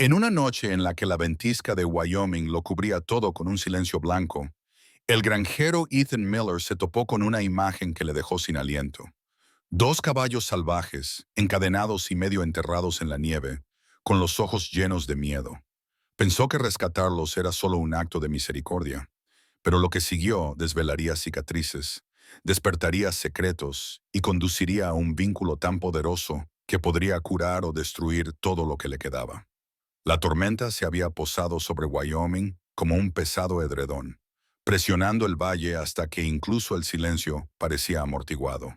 En una noche en la que la ventisca de Wyoming lo cubría todo con un silencio blanco, el granjero Ethan Miller se topó con una imagen que le dejó sin aliento. Dos caballos salvajes, encadenados y medio enterrados en la nieve, con los ojos llenos de miedo. Pensó que rescatarlos era solo un acto de misericordia, pero lo que siguió desvelaría cicatrices, despertaría secretos y conduciría a un vínculo tan poderoso que podría curar o destruir todo lo que le quedaba. La tormenta se había posado sobre Wyoming como un pesado edredón, presionando el valle hasta que incluso el silencio parecía amortiguado.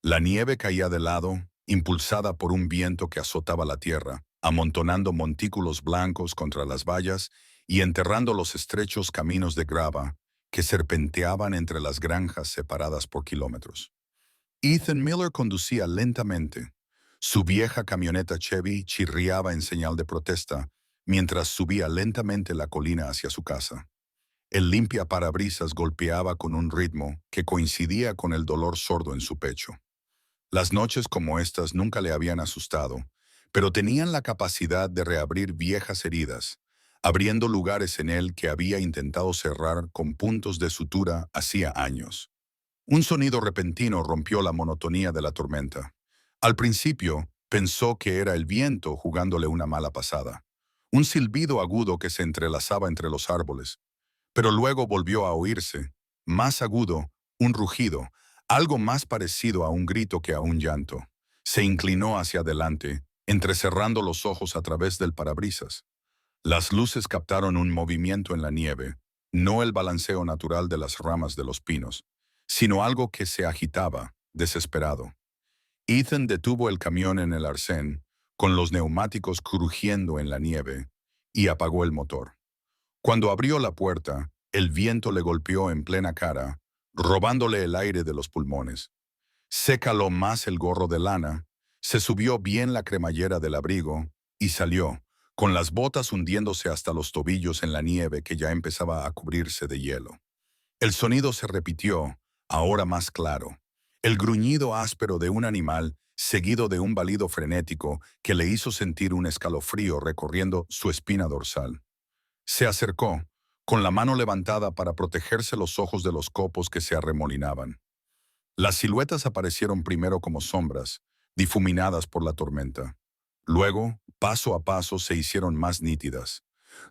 La nieve caía de lado, impulsada por un viento que azotaba la tierra, amontonando montículos blancos contra las vallas y enterrando los estrechos caminos de grava que serpenteaban entre las granjas separadas por kilómetros. Ethan Miller conducía lentamente. Su vieja camioneta Chevy chirriaba en señal de protesta mientras subía lentamente la colina hacia su casa. El limpiaparabrisas golpeaba con un ritmo que coincidía con el dolor sordo en su pecho. Las noches como estas nunca le habían asustado, pero tenían la capacidad de reabrir viejas heridas, abriendo lugares en él que había intentado cerrar con puntos de sutura hacía años. Un sonido repentino rompió la monotonía de la tormenta. Al principio, pensó que era el viento jugándole una mala pasada. Un silbido agudo que se entrelazaba entre los árboles, pero luego volvió a oírse, más agudo, un rugido, algo más parecido a un grito que a un llanto. Se inclinó hacia adelante, entrecerrando los ojos a través del parabrisas. Las luces captaron un movimiento en la nieve, no el balanceo natural de las ramas de los pinos, sino algo que se agitaba, desesperado. Ethan detuvo el camión en el arcén, con los neumáticos crujiendo en la nieve, y apagó el motor. Cuando abrió la puerta, el viento le golpeó en plena cara, robándole el aire de los pulmones. Se caló más el gorro de lana, se subió bien la cremallera del abrigo y salió, con las botas hundiéndose hasta los tobillos en la nieve que ya empezaba a cubrirse de hielo. El sonido se repitió, ahora más claro. El gruñido áspero de un animal, seguido de un balido frenético que le hizo sentir un escalofrío recorriendo su espina dorsal. Se acercó, con la mano levantada para protegerse los ojos de los copos que se arremolinaban. Las siluetas aparecieron primero como sombras, difuminadas por la tormenta. Luego, paso a paso, se hicieron más nítidas.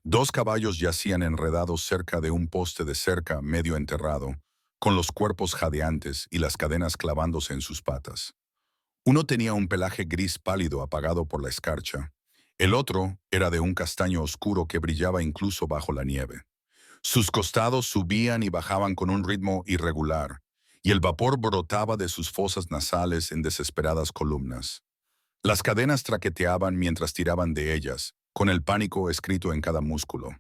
Dos caballos yacían enredados cerca de un poste de cerca medio enterrado, con los cuerpos jadeantes y las cadenas clavándose en sus patas. Uno tenía un pelaje gris pálido apagado por la escarcha. El otro era de un castaño oscuro que brillaba incluso bajo la nieve. Sus costados subían y bajaban con un ritmo irregular, y el vapor brotaba de sus fosas nasales en desesperadas columnas. Las cadenas traqueteaban mientras tiraban de ellas, con el pánico escrito en cada músculo.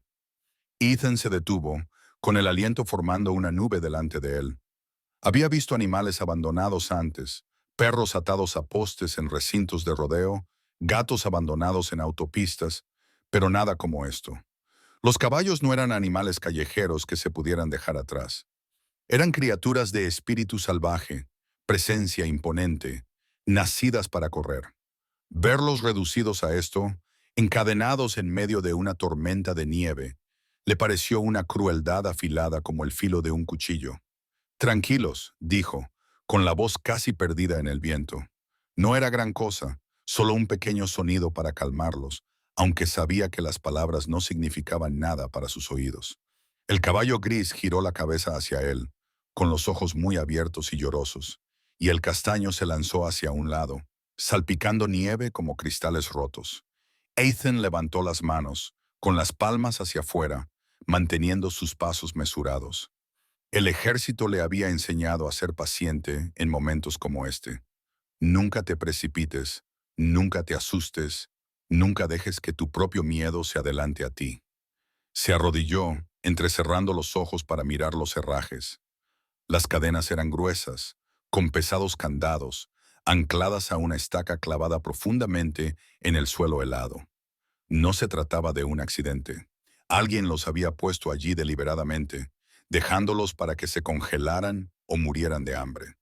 Ethan se detuvo, con el aliento formando una nube delante de él. Había visto animales abandonados antes, perros atados a postes en recintos de rodeo, gatos abandonados en autopistas, pero nada como esto. Los caballos no eran animales callejeros que se pudieran dejar atrás. Eran criaturas de espíritu salvaje, presencia imponente, nacidas para correr. Verlos reducidos a esto, encadenados en medio de una tormenta de nieve, le pareció una crueldad afilada como el filo de un cuchillo. Tranquilos, dijo, con la voz casi perdida en el viento. No era gran cosa, solo un pequeño sonido para calmarlos, aunque sabía que las palabras no significaban nada para sus oídos. El caballo gris giró la cabeza hacia él, con los ojos muy abiertos y llorosos, y el castaño se lanzó hacia un lado, salpicando nieve como cristales rotos. Ethan levantó las manos, con las palmas hacia afuera, manteniendo sus pasos mesurados. El ejército le había enseñado a ser paciente en momentos como este. Nunca te precipites, nunca te asustes, nunca dejes que tu propio miedo se adelante a ti. Se arrodilló, entrecerrando los ojos para mirar los herrajes. Las cadenas eran gruesas, con pesados candados, ancladas a una estaca clavada profundamente en el suelo helado. No se trataba de un accidente. Alguien los había puesto allí deliberadamente, dejándolos para que se congelaran o murieran de hambre.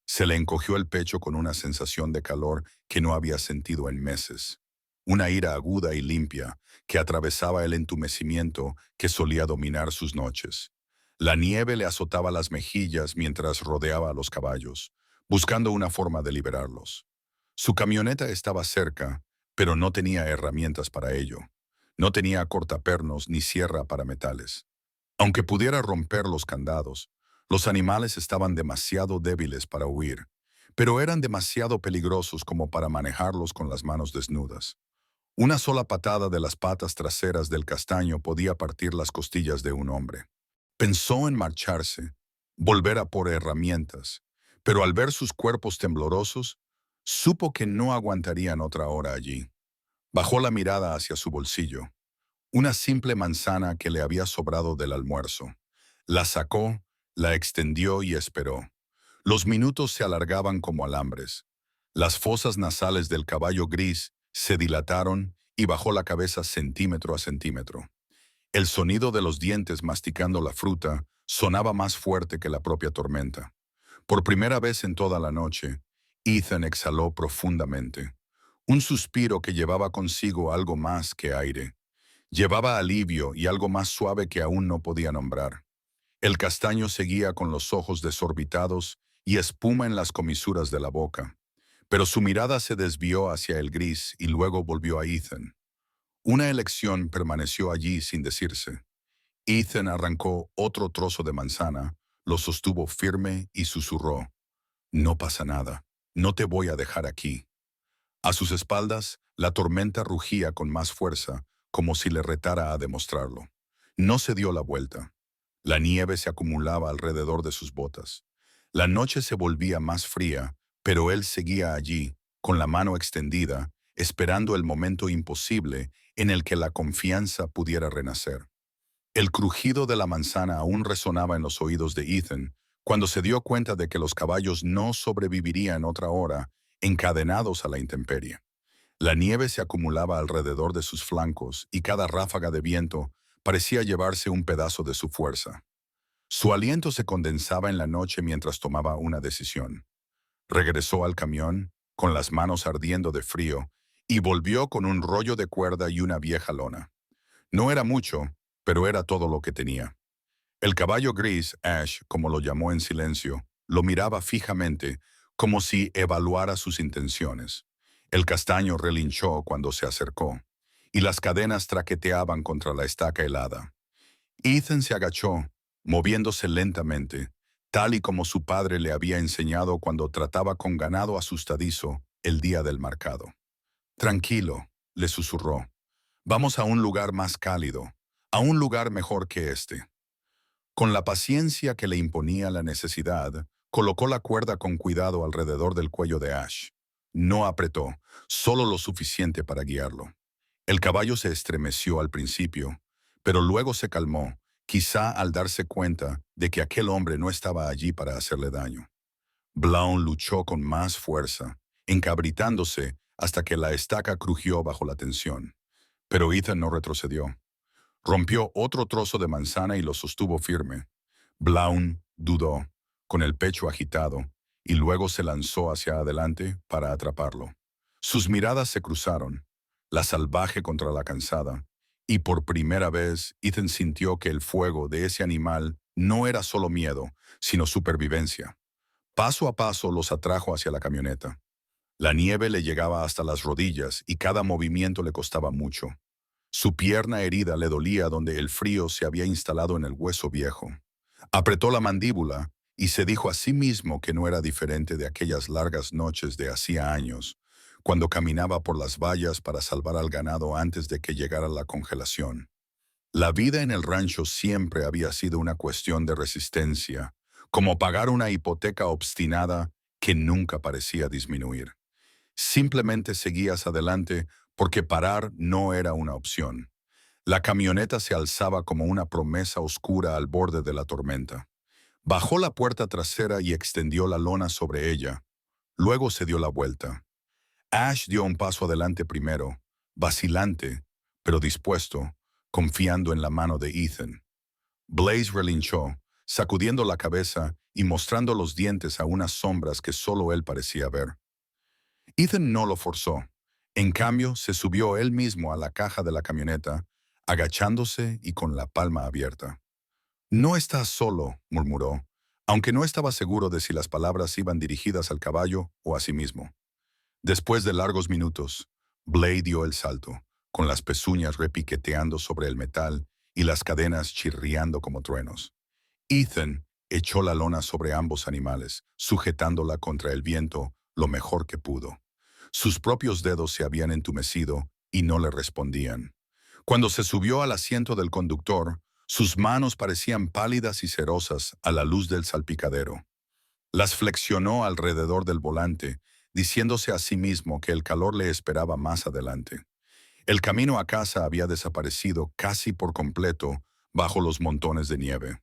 Se le encogió el pecho con una sensación de calor que no había sentido en meses. una ira aguda y limpia que atravesaba el entumecimiento que solía dominar sus noches. La nieve le azotaba las mejillas mientras rodeaba a los caballos, buscando una forma de liberarlos. Su camioneta estaba cerca, pero no tenía herramientas para ello. No tenía cortapernos ni sierra para metales. Aunque pudiera romper los candados, los animales estaban demasiado débiles para huir, pero eran demasiado peligrosos como para manejarlos con las manos desnudas. Una sola patada de las patas traseras del castaño podía partir las costillas de un hombre. Pensó en marcharse, volver a por herramientas, pero al ver sus cuerpos temblorosos, supo que no aguantarían otra hora allí. Bajó la mirada hacia su bolsillo. Una simple manzana que le había sobrado del almuerzo. La sacó, la extendió y esperó. Los minutos se alargaban como alambres. Las fosas nasales del caballo gris se dilataron y bajó la cabeza centímetro a centímetro. El sonido de los dientes masticando la fruta sonaba más fuerte que la propia tormenta. Por primera vez en toda la noche, Ethan exhaló profundamente. Un suspiro que llevaba consigo algo más que aire. Llevaba alivio y algo más suave que aún no podía nombrar. El castaño seguía con los ojos desorbitados y espuma en las comisuras de la boca, pero su mirada se desvió hacia el gris y luego volvió a Ethan. Una elección permaneció allí sin decirse. Ethan arrancó otro trozo de manzana, lo sostuvo firme y susurró: «No pasa nada, no te voy a dejar aquí». A sus espaldas, la tormenta rugía con más fuerza, como si le retara a demostrarlo. No se dio la vuelta. La nieve se acumulaba alrededor de sus botas. La noche se volvía más fría, pero él seguía allí, con la mano extendida, esperando el momento imposible en el que la confianza pudiera renacer. El crujido de la manzana aún resonaba en los oídos de Ethan cuando se dio cuenta de que los caballos no sobrevivirían otra hora, encadenados a la intemperie. La nieve se acumulaba alrededor de sus flancos y cada ráfaga de viento parecía llevarse un pedazo de su fuerza. Su aliento se condensaba en la noche mientras tomaba una decisión. Regresó al camión, con las manos ardiendo de frío, y volvió con un rollo de cuerda y una vieja lona. No era mucho, pero era todo lo que tenía. El caballo gris, Ash, como lo llamó en silencio, lo miraba fijamente, como si evaluara sus intenciones. El castaño relinchó cuando se acercó, y las cadenas traqueteaban contra la estaca helada. Ethan se agachó, moviéndose lentamente, tal y como su padre le había enseñado cuando trataba con ganado asustadizo el día del marcado. «Tranquilo», le susurró. «Vamos a un lugar más cálido, a un lugar mejor que este». Con la paciencia que le imponía la necesidad, colocó la cuerda con cuidado alrededor del cuello de Ash. No apretó, solo lo suficiente para guiarlo. El caballo se estremeció al principio, pero luego se calmó, quizá al darse cuenta de que aquel hombre no estaba allí para hacerle daño. Blount luchó con más fuerza, encabritándose hasta que la estaca crujió bajo la tensión. Pero Ethan no retrocedió. Rompió otro trozo de manzana y lo sostuvo firme. Blount dudó, con el pecho agitado, y luego se lanzó hacia adelante para atraparlo. Sus miradas se cruzaron, la salvaje contra la cansada, y por primera vez Ethan sintió que el fuego de ese animal no era solo miedo, sino supervivencia. Paso a paso los atrajo hacia la camioneta. La nieve le llegaba hasta las rodillas y cada movimiento le costaba mucho. Su pierna herida le dolía donde el frío se había instalado en el hueso viejo. Apretó la mandíbula y se dijo a sí mismo que no era diferente de aquellas largas noches de hacía años, cuando caminaba por las vallas para salvar al ganado antes de que llegara la congelación. La vida en el rancho siempre había sido una cuestión de resistencia, como pagar una hipoteca obstinada que nunca parecía disminuir. Simplemente seguías adelante porque parar no era una opción. La camioneta se alzaba como una promesa oscura al borde de la tormenta. Bajó la puerta trasera y extendió la lona sobre ella. Luego se dio la vuelta. Ash dio un paso adelante primero, vacilante, pero dispuesto, confiando en la mano de Ethan. Blaze relinchó, sacudiendo la cabeza y mostrando los dientes a unas sombras que solo él parecía ver. Ethan no lo forzó. En cambio, se subió él mismo a la caja de la camioneta, agachándose y con la palma abierta. «No estás solo», murmuró, aunque no estaba seguro de si las palabras iban dirigidas al caballo o a sí mismo. Después de largos minutos, Blade dio el salto, con las pezuñas repiqueteando sobre el metal y las cadenas chirriando como truenos. Ethan echó la lona sobre ambos animales, sujetándola contra el viento lo mejor que pudo. Sus propios dedos se habían entumecido y no le respondían. Cuando se subió al asiento del conductor, sus manos parecían pálidas y cerosas a la luz del salpicadero. Las flexionó alrededor del volante, diciéndose a sí mismo que el calor le esperaba más adelante. El camino a casa había desaparecido casi por completo bajo los montones de nieve.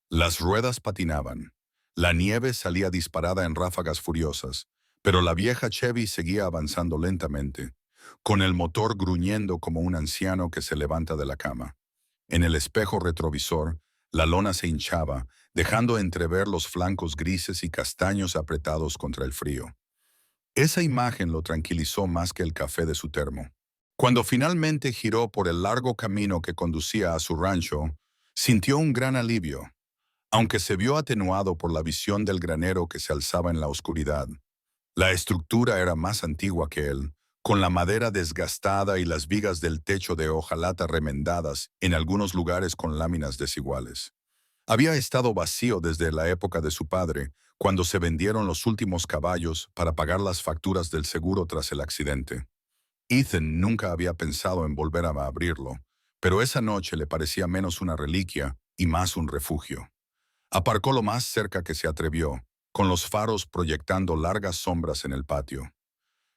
Las ruedas patinaban. La nieve salía disparada en ráfagas furiosas, pero la vieja Chevy seguía avanzando lentamente, con el motor gruñendo como un anciano que se levanta de la cama. En el espejo retrovisor, la lona se hinchaba, dejando entrever los flancos grises y castaños apretados contra el frío. Esa imagen lo tranquilizó más que el café de su termo. Cuando finalmente giró por el largo camino que conducía a su rancho, sintió un gran alivio, aunque se vio atenuado por la visión del granero que se alzaba en la oscuridad. La estructura era más antigua que él, con la madera desgastada y las vigas del techo de hojalata remendadas, en algunos lugares con láminas desiguales. Había estado vacío desde la época de su padre, cuando se vendieron los últimos caballos para pagar las facturas del seguro tras el accidente. Ethan nunca había pensado en volver a abrirlo, pero esa noche le parecía menos una reliquia y más un refugio. Aparcó lo más cerca que se atrevió, con los faros proyectando largas sombras en el patio.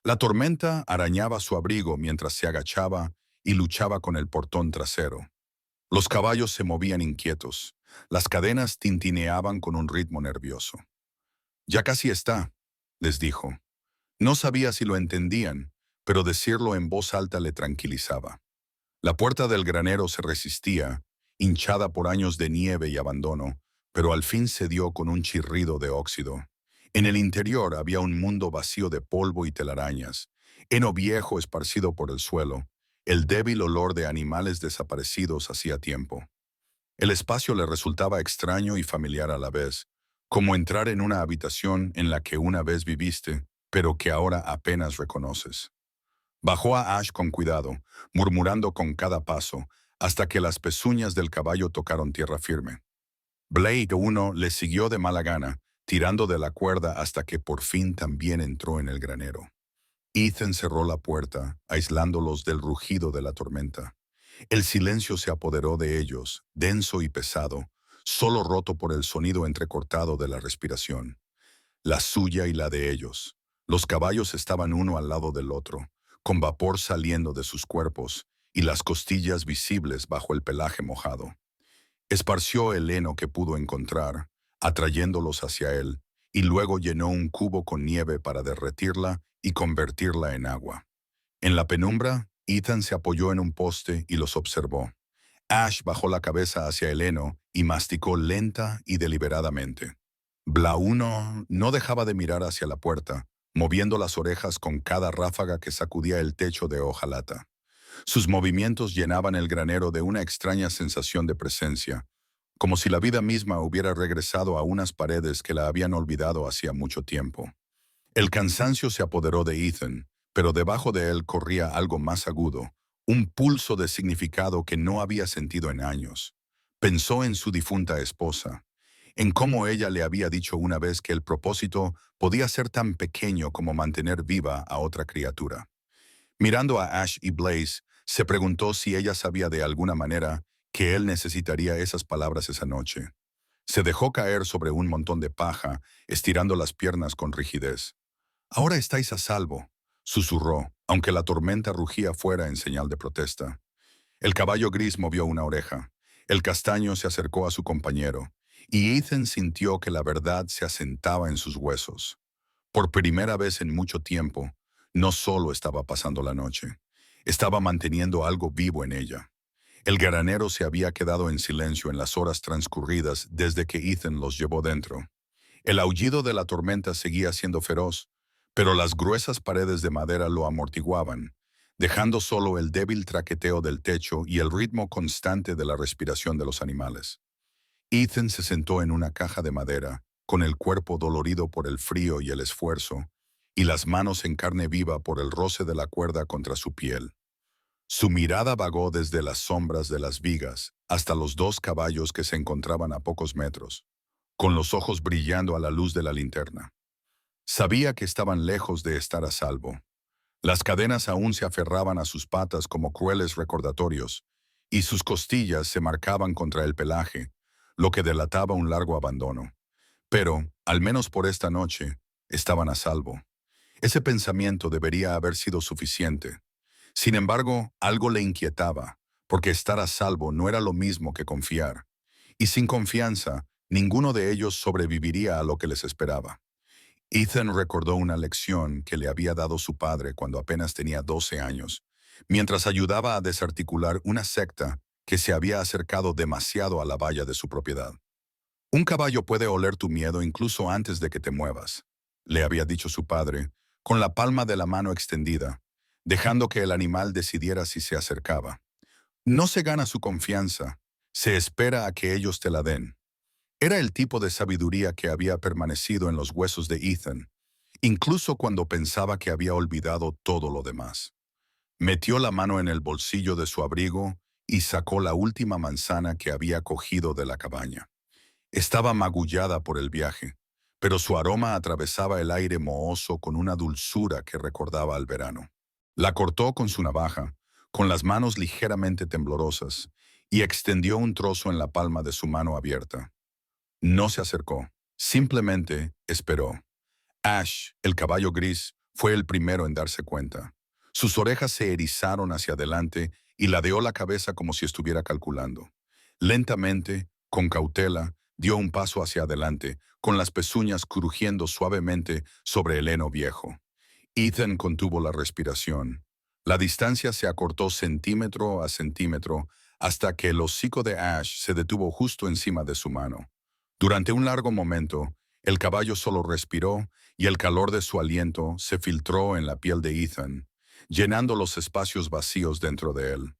La tormenta arañaba su abrigo mientras se agachaba y luchaba con el portón trasero. Los caballos se movían inquietos. Las cadenas tintineaban con un ritmo nervioso. «Ya casi está», les dijo. No sabía si lo entendían, pero decirlo en voz alta le tranquilizaba. La puerta del granero se resistía, hinchada por años de nieve y abandono, pero al fin cedió con un chirrido de óxido. En el interior había un mundo vacío de polvo y telarañas, heno viejo esparcido por el suelo, el débil olor de animales desaparecidos hacía tiempo. El espacio le resultaba extraño y familiar a la vez, como entrar en una habitación en la que una vez viviste, pero que ahora apenas reconoces. Bajó a Ash con cuidado, murmurando con cada paso, hasta que las pezuñas del caballo tocaron tierra firme. Blade I le siguió de mala gana, tirando de la cuerda hasta que por fin también entró en el granero. Ethan cerró la puerta, aislándolos del rugido de la tormenta. El silencio se apoderó de ellos, denso y pesado, solo roto por el sonido entrecortado de la respiración. La suya y la de ellos. Los caballos estaban uno al lado del otro, con vapor saliendo de sus cuerpos y las costillas visibles bajo el pelaje mojado. Esparció el heno que pudo encontrar, atrayéndolos hacia él, y luego llenó un cubo con nieve para derretirla y convertirla en agua. En la penumbra, Ethan se apoyó en un poste y los observó. Ash bajó la cabeza hacia el heno y masticó lenta y deliberadamente. Blauno no dejaba de mirar hacia la puerta, moviendo las orejas con cada ráfaga que sacudía el techo de hojalata. Sus movimientos llenaban el granero de una extraña sensación de presencia, como si la vida misma hubiera regresado a unas paredes que la habían olvidado hacía mucho tiempo. El cansancio se apoderó de Ethan, pero debajo de él corría algo más agudo, un pulso de significado que no había sentido en años. Pensó en su difunta esposa, en cómo ella le había dicho una vez que el propósito podía ser tan pequeño como mantener viva a otra criatura. Mirando a Ash y Blaze, se preguntó si ella sabía de alguna manera que él necesitaría esas palabras esa noche. Se dejó caer sobre un montón de paja, estirando las piernas con rigidez. «Ahora estáis a salvo», susurró, aunque la tormenta rugía fuera en señal de protesta. El caballo gris movió una oreja. El castaño se acercó a su compañero, y Ethan sintió que la verdad se asentaba en sus huesos. Por primera vez en mucho tiempo, no solo estaba pasando la noche, estaba manteniendo algo vivo en ella. El granero se había quedado en silencio en las horas transcurridas desde que Ethan los llevó dentro. El aullido de la tormenta seguía siendo feroz, pero las gruesas paredes de madera lo amortiguaban, dejando solo el débil traqueteo del techo y el ritmo constante de la respiración de los animales. Ethan se sentó en una caja de madera, con el cuerpo dolorido por el frío y el esfuerzo, y las manos en carne viva por el roce de la cuerda contra su piel. Su mirada vagó desde las sombras de las vigas hasta los dos caballos que se encontraban a pocos metros, con los ojos brillando a la luz de la linterna. Sabía que estaban lejos de estar a salvo. Las cadenas aún se aferraban a sus patas como crueles recordatorios, y sus costillas se marcaban contra el pelaje, lo que delataba un largo abandono. Pero, al menos por esta noche, estaban a salvo. Ese pensamiento debería haber sido suficiente. Sin embargo, algo le inquietaba, porque estar a salvo no era lo mismo que confiar. Y sin confianza, ninguno de ellos sobreviviría a lo que les esperaba. Ethan recordó una lección que le había dado su padre cuando apenas tenía 12 años, mientras ayudaba a desarticular una secta que se había acercado demasiado a la valla de su propiedad. Un caballo puede oler tu miedo incluso antes de que te muevas, le había dicho su padre, con la palma de la mano extendida, dejando que el animal decidiera si se acercaba. No se gana su confianza, se espera a que ellos te la den. Era el tipo de sabiduría que había permanecido en los huesos de Ethan, incluso cuando pensaba que había olvidado todo lo demás. Metió la mano en el bolsillo de su abrigo y sacó la última manzana que había cogido de la cabaña. Estaba magullada por el viaje, pero su aroma atravesaba el aire mohoso con una dulzura que recordaba al verano. La cortó con su navaja, con las manos ligeramente temblorosas, y extendió un trozo en la palma de su mano abierta. No se acercó, simplemente esperó. Ash, el caballo gris, fue el primero en darse cuenta. Sus orejas se erizaron hacia adelante y ladeó la cabeza como si estuviera calculando. Lentamente, con cautela, dio un paso hacia adelante, con las pezuñas crujiendo suavemente sobre el heno viejo. Ethan contuvo la respiración. La distancia se acortó centímetro a centímetro hasta que el hocico de Ash se detuvo justo encima de su mano. Durante un largo momento, el caballo solo respiró y el calor de su aliento se filtró en la piel de Ethan, llenando los espacios vacíos dentro de él.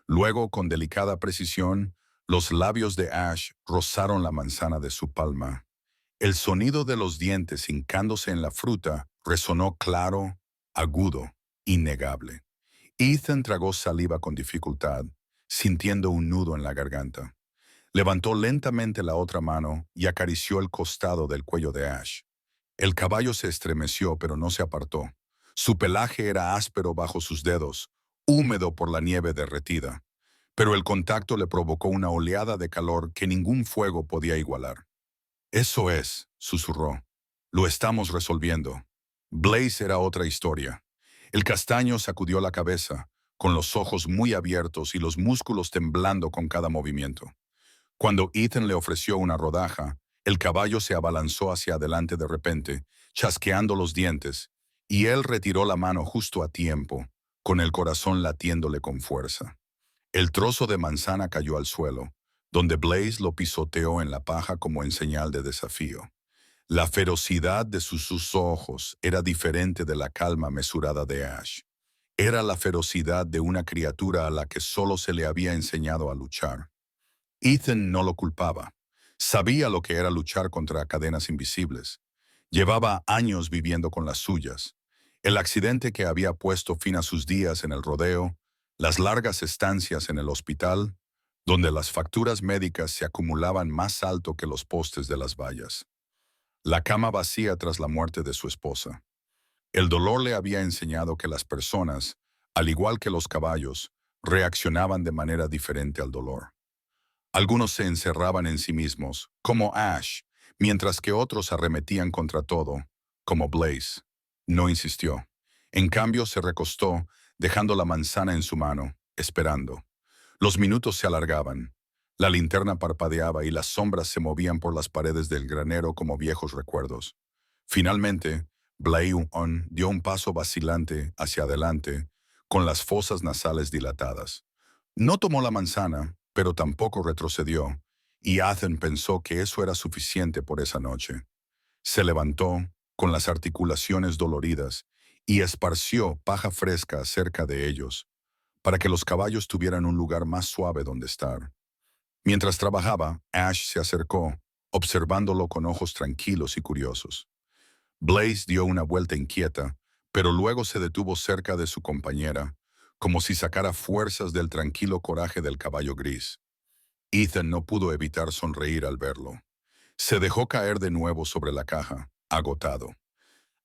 Luego, con delicada precisión, los labios de Ash rozaron la manzana de su palma. El sonido de los dientes hincándose en la fruta resonó claro, agudo, innegable. Ethan tragó saliva con dificultad, sintiendo un nudo en la garganta. Levantó lentamente la otra mano y acarició el costado del cuello de Ash. El caballo se estremeció, pero no se apartó. Su pelaje era áspero bajo sus dedos, húmedo por la nieve derretida, pero el contacto le provocó una oleada de calor que ningún fuego podía igualar. «Eso es», susurró. «Lo estamos resolviendo». Blaze era otra historia. El castaño sacudió la cabeza, con los ojos muy abiertos y los músculos temblando con cada movimiento. Cuando Ethan le ofreció una rodaja, el caballo se abalanzó hacia adelante de repente, chasqueando los dientes, y él retiró la mano justo a tiempo, con el corazón latiéndole con fuerza. El trozo de manzana cayó al suelo, donde Blaze lo pisoteó en la paja como en señal de desafío. La ferocidad de sus ojos era diferente de la calma mesurada de Ash. Era la ferocidad de una criatura a la que solo se le había enseñado a luchar. Ethan no lo culpaba. Sabía lo que era luchar contra cadenas invisibles. Llevaba años viviendo con las suyas. El accidente que había puesto fin a sus días en el rodeo, las largas estancias en el hospital, donde las facturas médicas se acumulaban más alto que los postes de las vallas. La cama vacía tras la muerte de su esposa. El dolor le había enseñado que las personas, al igual que los caballos, reaccionaban de manera diferente al dolor. Algunos se encerraban en sí mismos, como Ash, mientras que otros arremetían contra todo, como Blaze. No insistió. En cambio, se recostó, dejando la manzana en su mano, esperando. Los minutos se alargaban. La linterna parpadeaba y las sombras se movían por las paredes del granero como viejos recuerdos. Finalmente, Blaze dio un paso vacilante hacia adelante, con las fosas nasales dilatadas. No tomó la manzana, pero tampoco retrocedió, y Ethan pensó que eso era suficiente por esa noche. Se levantó, con las articulaciones doloridas, y esparció paja fresca cerca de ellos, para que los caballos tuvieran un lugar más suave donde estar. Mientras trabajaba, Ash se acercó, observándolo con ojos tranquilos y curiosos. Blaze dio una vuelta inquieta, pero luego se detuvo cerca de su compañera, como si sacara fuerzas del tranquilo coraje del caballo gris. Ethan no pudo evitar sonreír al verlo. Se dejó caer de nuevo sobre la caja, agotado.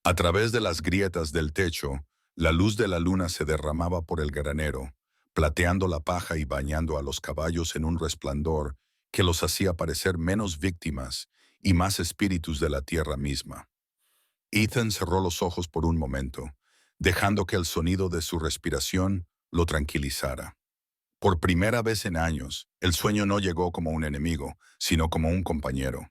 A través de las grietas del techo, la luz de la luna se derramaba por el granero, plateando la paja y bañando a los caballos en un resplandor que los hacía parecer menos víctimas y más espíritus de la tierra misma. Ethan cerró los ojos por un momento, dejando que el sonido de su respiración lo tranquilizara. Por primera vez en años, el sueño no llegó como un enemigo, sino como un compañero.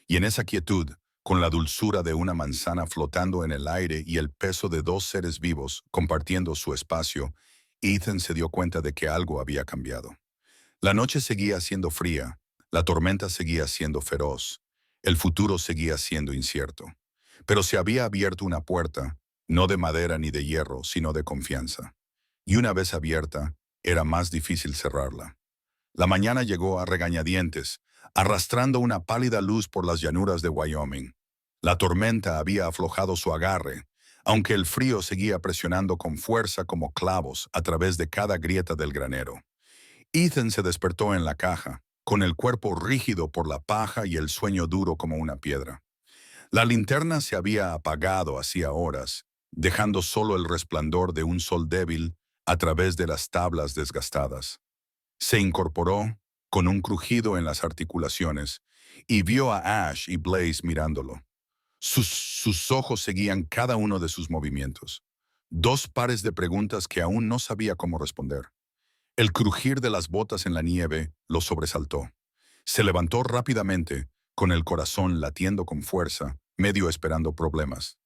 Y en esa quietud, con la dulzura de una manzana flotando en el aire y el peso de dos seres vivos compartiendo su espacio, Ethan se dio cuenta de que algo había cambiado. La noche seguía siendo fría, la tormenta seguía siendo feroz, el futuro seguía siendo incierto. Pero se había abierto una puerta, no de madera ni de hierro, sino de confianza. Y una vez abierta, era más difícil cerrarla. La mañana llegó a regañadientes, arrastrando una pálida luz por las llanuras de Wyoming. La tormenta había aflojado su agarre, aunque el frío seguía presionando con fuerza como clavos a través de cada grieta del granero. Ethan se despertó en la caja, con el cuerpo rígido por la paja y el sueño duro como una piedra. La linterna se había apagado hacía horas, dejando solo el resplandor de un sol débil a través de las tablas desgastadas. Se incorporó, con un crujido en las articulaciones, y vio a Ash y Blaze mirándolo. Sus ojos seguían cada uno de sus movimientos. Dos pares de preguntas que aún no sabía cómo responder. El crujir de las botas en la nieve lo sobresaltó. Se levantó rápidamente, con el corazón latiendo con fuerza, medio esperando problemas.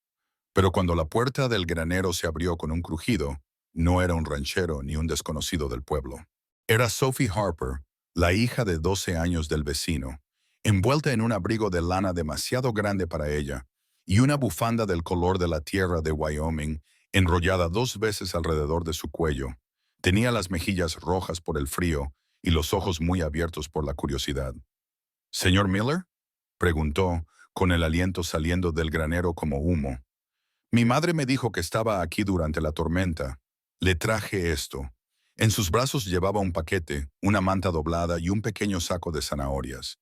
Pero cuando la puerta del granero se abrió con un crujido, no era un ranchero ni un desconocido del pueblo. Era Sophie Harper, la hija de 12 años del vecino, envuelta en un abrigo de lana demasiado grande para ella y una bufanda del color de la tierra de Wyoming enrollada 2 veces alrededor de su cuello. Tenía las mejillas rojas por el frío y los ojos muy abiertos por la curiosidad. «¿Señor Miller?», preguntó, con el aliento saliendo del granero como humo. «Mi madre me dijo que estaba aquí durante la tormenta. Le traje esto». En sus brazos llevaba un paquete, una manta doblada y un pequeño saco de zanahorias.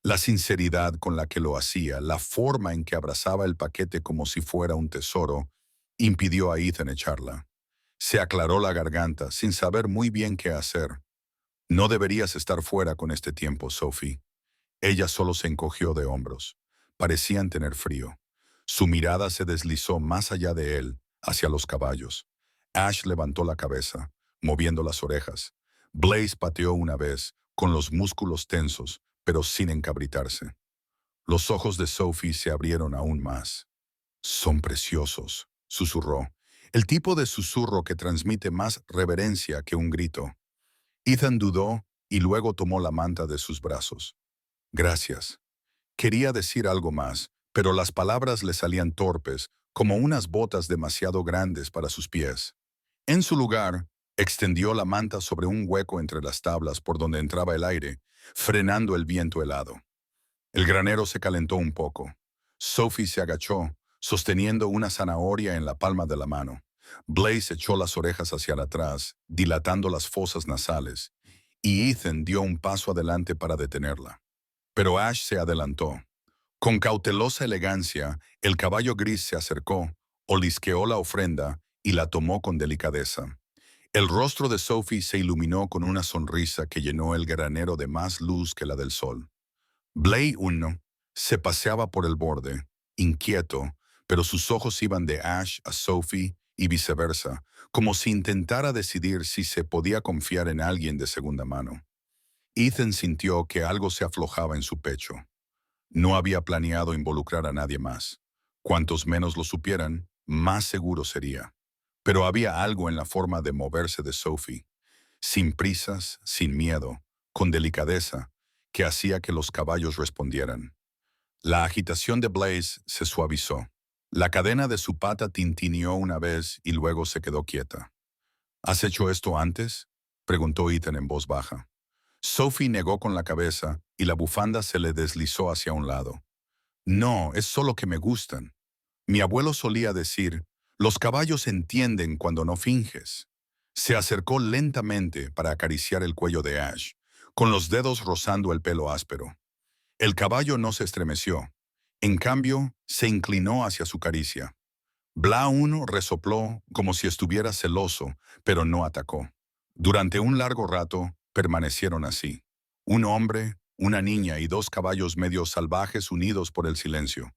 La sinceridad con la que lo hacía, la forma en que abrazaba el paquete como si fuera un tesoro, impidió a Ethan echarla. Se aclaró la garganta, sin saber muy bien qué hacer. «No deberías estar fuera con este tiempo, Sophie». Ella solo se encogió de hombros. Parecían tener frío. Su mirada se deslizó más allá de él, hacia los caballos. Ash levantó la cabeza, moviendo las orejas. Blaze pateó una vez, con los músculos tensos, pero sin encabritarse. Los ojos de Sophie se abrieron aún más. «Son preciosos», susurró. El tipo de susurro que transmite más reverencia que un grito. Ethan dudó y luego tomó la manta de sus brazos. «Gracias». Quería decir algo más, pero las palabras le salían torpes, como unas botas demasiado grandes para sus pies. En su lugar, extendió la manta sobre un hueco entre las tablas por donde entraba el aire, frenando el viento helado. El granero se calentó un poco. Sophie se agachó, sosteniendo una zanahoria en la palma de la mano. Blaze echó las orejas hacia atrás, dilatando las fosas nasales, y Ethan dio un paso adelante para detenerla. Pero Ash se adelantó. Con cautelosa elegancia, el caballo gris se acercó, olisqueó la ofrenda y la tomó con delicadeza. El rostro de Sophie se iluminó con una sonrisa que llenó el granero de más luz que la del sol. Blaze I se paseaba por el borde, inquieto, pero sus ojos iban de Ash a Sophie y viceversa, como si intentara decidir si se podía confiar en alguien de segunda mano. Ethan sintió que algo se aflojaba en su pecho. No había planeado involucrar a nadie más. Cuantos menos lo supieran, más seguro sería. Pero había algo en la forma de moverse de Sophie, sin prisas, sin miedo, con delicadeza, que hacía que los caballos respondieran. La agitación de Blaze se suavizó. La cadena de su pata tintineó una vez y luego se quedó quieta. ¿Has hecho esto antes?, preguntó Ethan en voz baja. Sophie negó con la cabeza y la bufanda se le deslizó hacia un lado. No, es solo que me gustan. Mi abuelo solía decir, los caballos entienden cuando no finges. Se acercó lentamente para acariciar el cuello de Ash, con los dedos rozando el pelo áspero. El caballo no se estremeció. En cambio, se inclinó hacia su caricia. Bla 1 resopló como si estuviera celoso, pero no atacó. Durante un largo rato, permanecieron así. Un hombre, una niña y dos caballos medio salvajes unidos por el silencio.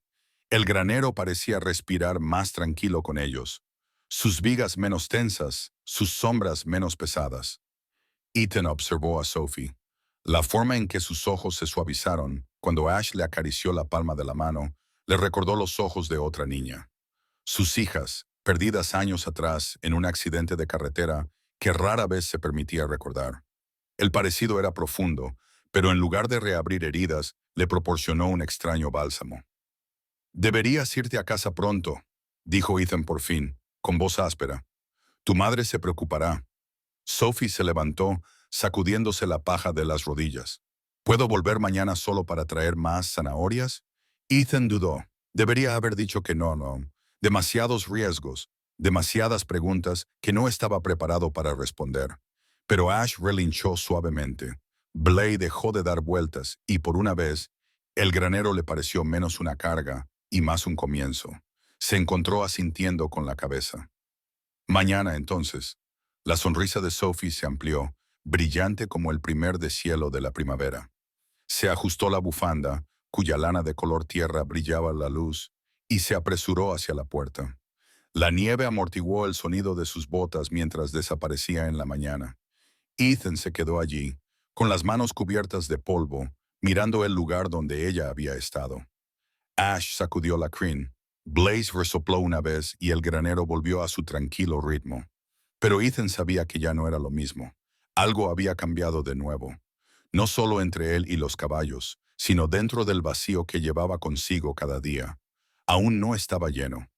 El granero parecía respirar más tranquilo con ellos. Sus vigas menos tensas, sus sombras menos pesadas. Ethan observó a Sophie. La forma en que sus ojos se suavizaron cuando Ash le acarició la palma de la mano le recordó los ojos de otra niña. Sus hijas, perdidas años atrás en un accidente de carretera que rara vez se permitía recordar. El parecido era profundo, pero en lugar de reabrir heridas, le proporcionó un extraño bálsamo. «Deberías irte a casa pronto», dijo Ethan por fin, con voz áspera. «Tu madre se preocupará». Sophie se levantó, sacudiéndose la paja de las rodillas. «¿Puedo volver mañana solo para traer más zanahorias?» Ethan dudó. Debería haber dicho que no. Demasiados riesgos, demasiadas preguntas que no estaba preparado para responder. Pero Ash relinchó suavemente. Blade dejó de dar vueltas y por una vez, el granero le pareció menos una carga y más un comienzo. Se encontró asintiendo con la cabeza. Mañana, entonces. La sonrisa de Sophie se amplió, brillante como el primer deshielo de la primavera. Se ajustó la bufanda, cuya lana de color tierra brillaba a la luz, y se apresuró hacia la puerta. La nieve amortiguó el sonido de sus botas mientras desaparecía en la mañana. Ethan se quedó allí, con las manos cubiertas de polvo, mirando el lugar donde ella había estado. Ash sacudió la crin. Blaze resopló una vez y el granero volvió a su tranquilo ritmo. Pero Ethan sabía que ya no era lo mismo. Algo había cambiado de nuevo. No solo entre él y los caballos, sino dentro del vacío que llevaba consigo cada día. Aún no estaba lleno,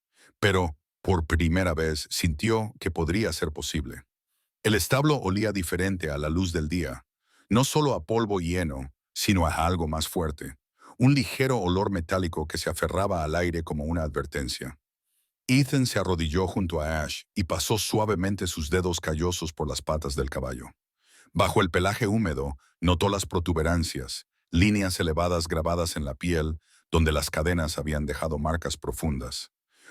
pero por primera vez sintió que podría ser posible. El establo olía diferente a la luz del día, no solo a polvo y heno, sino a algo más fuerte, un ligero olor metálico que se aferraba al aire como una advertencia. Ethan se arrodilló junto a Ash y pasó suavemente sus dedos callosos por las patas del caballo. Bajo el pelaje húmedo, notó las protuberancias, líneas elevadas grabadas en la piel, donde las cadenas habían dejado marcas profundas.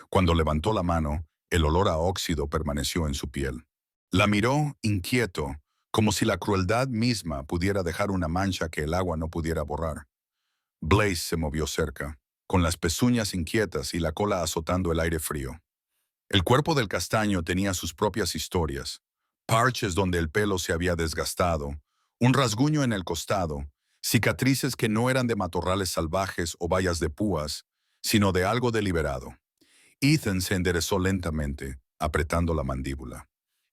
Cuando levantó la mano, el olor a óxido permaneció en su piel. La miró inquieto, como si la crueldad misma pudiera dejar una mancha que el agua no pudiera borrar. Blaze se movió cerca, con las pezuñas inquietas y la cola azotando el aire frío. El cuerpo del castaño tenía sus propias historias, parches donde el pelo se había desgastado, un rasguño en el costado, cicatrices que no eran de matorrales salvajes o vallas de púas, sino de algo deliberado. Ethan se enderezó lentamente, apretando la mandíbula.